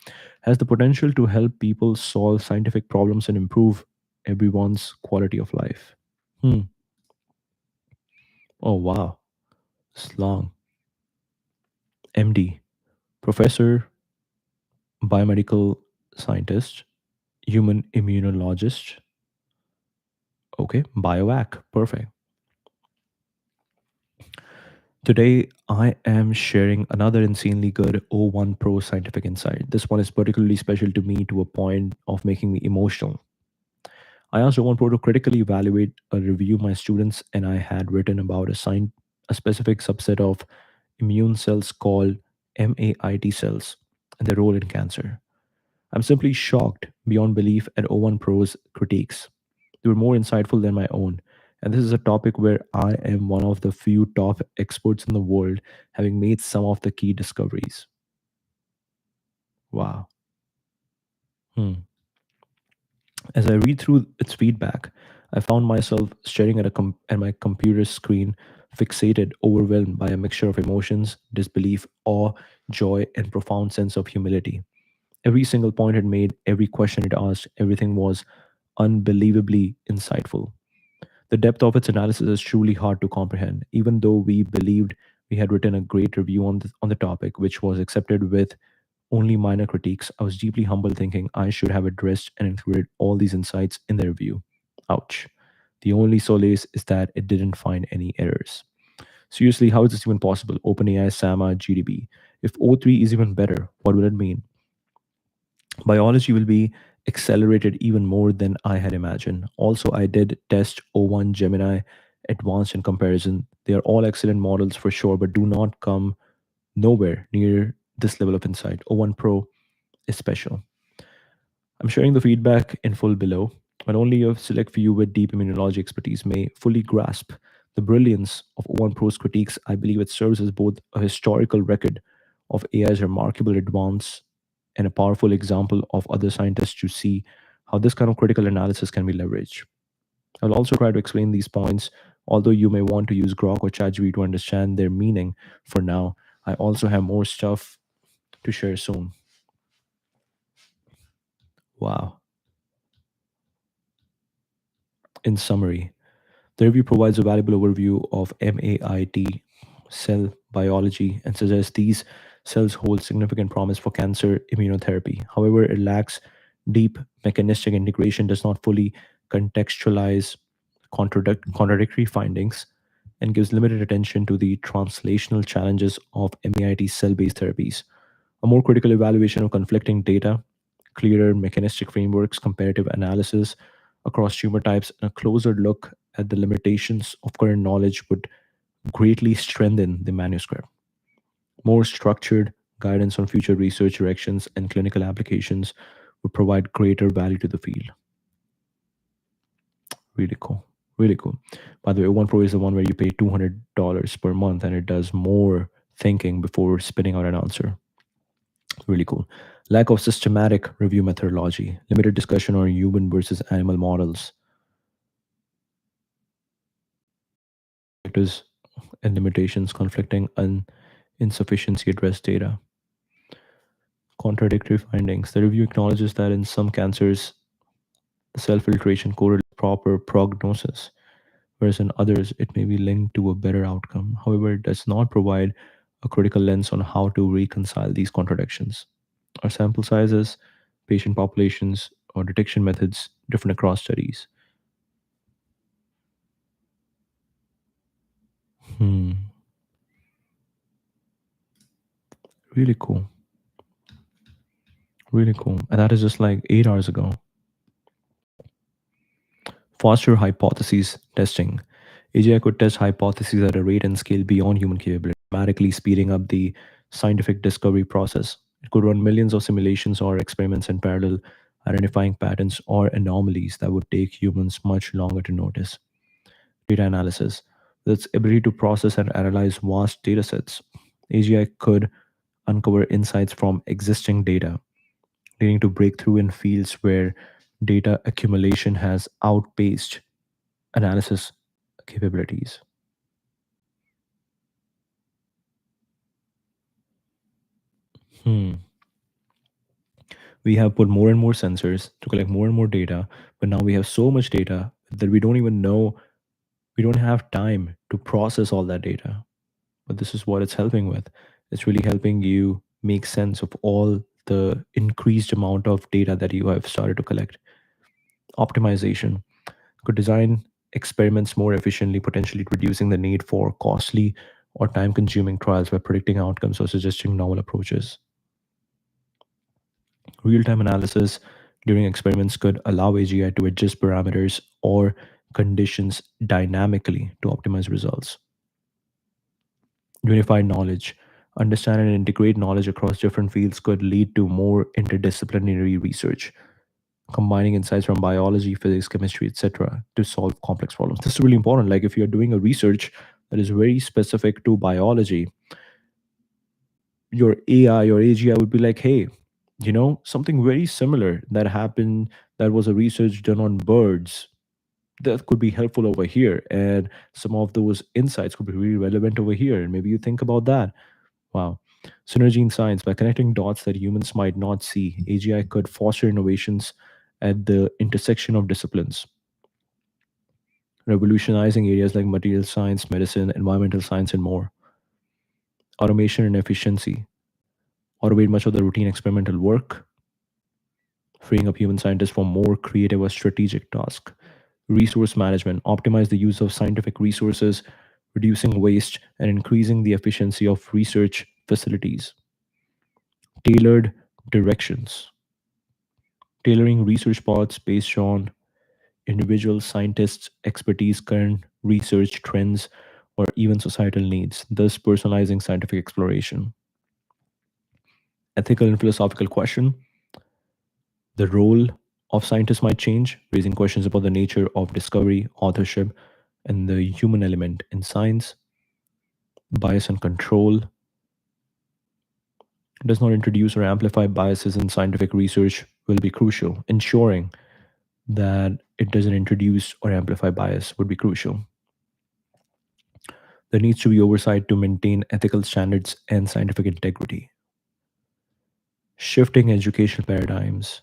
Has the potential to help people solve scientific problems and improve everyone's quality of life. Hmm. Oh, wow. It's long. MD, professor, biomedical scientist, human immunologist. Okay, biovac. Perfect. Today, I am sharing another insanely good O1 Pro scientific insight. This one is particularly special to me to a point of making me emotional. I asked O1 Pro to critically evaluate a review my students and I had written about a specific subset of immune cells called MAIT cells and their role in cancer. I'm simply shocked beyond belief at O1 Pro's critiques. They were more insightful than my own. And this is a topic where I am one of the few top experts in the world, having made some of the key discoveries. Wow. Hmm. As I read through its feedback, I found myself staring at my computer screen, fixated, overwhelmed by a mixture of emotions, disbelief, awe, joy, and profound sense of humility. Every single point it made, every question it asked, everything was unbelievably insightful. The depth of its analysis is truly hard to comprehend, even though we believed we had written a great review on the topic, which was accepted with only minor critiques. I was deeply humbled, thinking I should have addressed and included all these insights in the review. Ouch. The only solace is that it didn't find any errors. Seriously, how is this even possible? OpenAI, SAMA, GDB. If O3 is even better, what will it mean? Biology will be accelerated even more than I had imagined. Also, I did test O1 Gemini Advanced in comparison. They are all excellent models for sure, but do not come nowhere near this level of insight. O1 Pro is special. I'm sharing the feedback in full below, but only a select few with deep immunology expertise may fully grasp the brilliance of O1 Pro's critiques. I believe it serves as both a historical record of AI's remarkable advance and a powerful example of other scientists to see how this kind of critical analysis can be leveraged. I'll also try to explain these points, although you may want to use Grok or ChatGPT to understand their meaning for now. I also have more stuff to share soon. Wow. In summary, the review provides a valuable overview of MAIT cell biology and suggests these cells hold significant promise for cancer immunotherapy. However, it lacks deep mechanistic integration, does not fully contextualize contradictory findings, and gives limited attention to the translational challenges of MAIT cell based therapies. A more critical evaluation of conflicting data, clearer mechanistic frameworks, comparative analysis across tumor types, and a closer look at the limitations of current knowledge would greatly strengthen the manuscript. More structured guidance on future research directions and clinical applications would provide greater value to the field. Really cool. Really cool. By the way, One Pro is the one where you pay $200 per month and it does more thinking before spitting out an answer. Really cool. Lack of systematic review methodology, limited discussion on human versus animal models, factors and limitations, conflicting and insufficiency addressed data, contradictory findings. The review acknowledges that in some cancers, The self filtration correlates with proper prognosis, whereas in others, it may be linked to a better outcome. However, it does not provide a critical lens on how to reconcile these contradictions. Are sample sizes, patient populations, or detection methods different across studies? Hmm, really cool. Really cool. And that is just like 8 hours ago. Foster hypotheses testing. AGI could test hypotheses at a rate and scale beyond human capability, dramatically speeding up the scientific discovery process. It could run millions of simulations or experiments in parallel, identifying patterns or anomalies that would take humans much longer to notice. Data analysis. With its ability to process and analyze vast data sets, AGI could uncover insights from existing data, leading to breakthrough in fields where data accumulation has outpaced analysis capabilities. Hmm. We have put more and more sensors to collect more and more data, but now we have so much data that we don't even know, we don't have time to process all that data. But this is what it's helping with. It's really helping you make sense of all the increased amount of data that you have started to collect. Optimization could design experiments more efficiently, potentially reducing the need for costly or time consuming trials by predicting outcomes or suggesting novel approaches. Real time analysis during experiments could allow AGI to adjust parameters or conditions dynamically to optimize results. Unified knowledge. Understand and integrate knowledge across different fields could lead to more interdisciplinary research, combining insights from biology, physics, chemistry, etc., to solve complex problems. This is really important. Like if you're doing a research that is very specific to biology, your AI or AGI would be like, hey, something very similar that happened, that was a research done on birds, that could be helpful over here. And some of those insights could be really relevant over here. And maybe you think about that. Wow. Synergy in science. By connecting dots that humans might not see, AGI could foster innovations at the intersection of disciplines, revolutionizing areas like material science, medicine, environmental science, and more. Automation and efficiency. Automate much of the routine experimental work, freeing up human scientists for more creative or strategic tasks. Resource management. Optimize the use of scientific resources, reducing waste, and increasing the efficiency of research facilities. Tailored directions. Tailoring research paths based on individual scientists' expertise, current research trends, or even societal needs, thus personalizing scientific exploration. Ethical and philosophical question. The role of scientists might change, raising questions about the nature of discovery, authorship, and the human element in science. Bias and control. Does not introduce or amplify biases in scientific research will be crucial. Ensuring that it doesn't introduce or amplify bias would be crucial. There needs to be oversight to maintain ethical standards and scientific integrity. Shifting educational paradigms.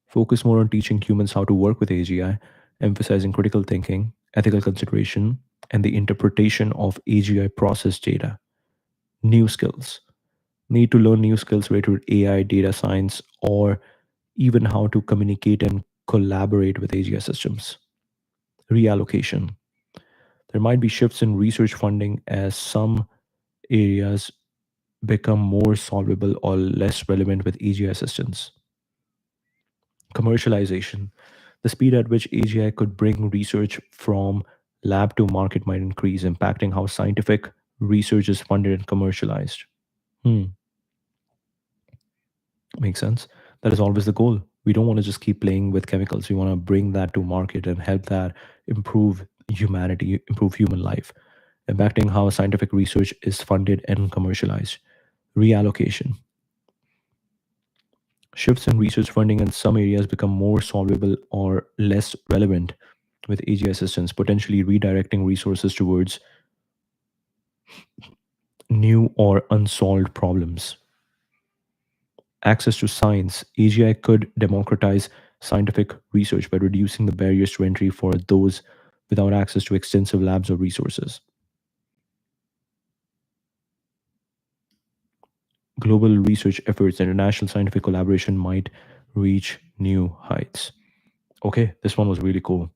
Focus more on teaching humans how to work with AGI, emphasizing critical thinking, ethical consideration, and the interpretation of AGI processed data. New skills. Need to learn new skills related to AI, data science, or even how to communicate and collaborate with AGI systems. Reallocation. There might be shifts in research funding as some areas become more solvable or less relevant with AGI assistance. Commercialization. The speed at which AGI could bring research from lab to market might increase, impacting how scientific research is funded and commercialized. Hmm, makes sense. That is always the goal. We don't want to just keep playing with chemicals. We want to bring that to market and help that improve humanity, improve human life, impacting how scientific research is funded and commercialized. Reallocation. Shifts in research funding in some areas become more solvable or less relevant with AGI assistance, potentially redirecting resources towards new or unsolved problems. Access to science. AGI could democratize scientific research by reducing the barriers to entry for those without access to extensive labs or resources. Global research efforts and international scientific collaboration might reach new heights. Okay, this one was really cool.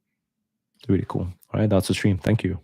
Really cool. All right, that's the stream. Thank you.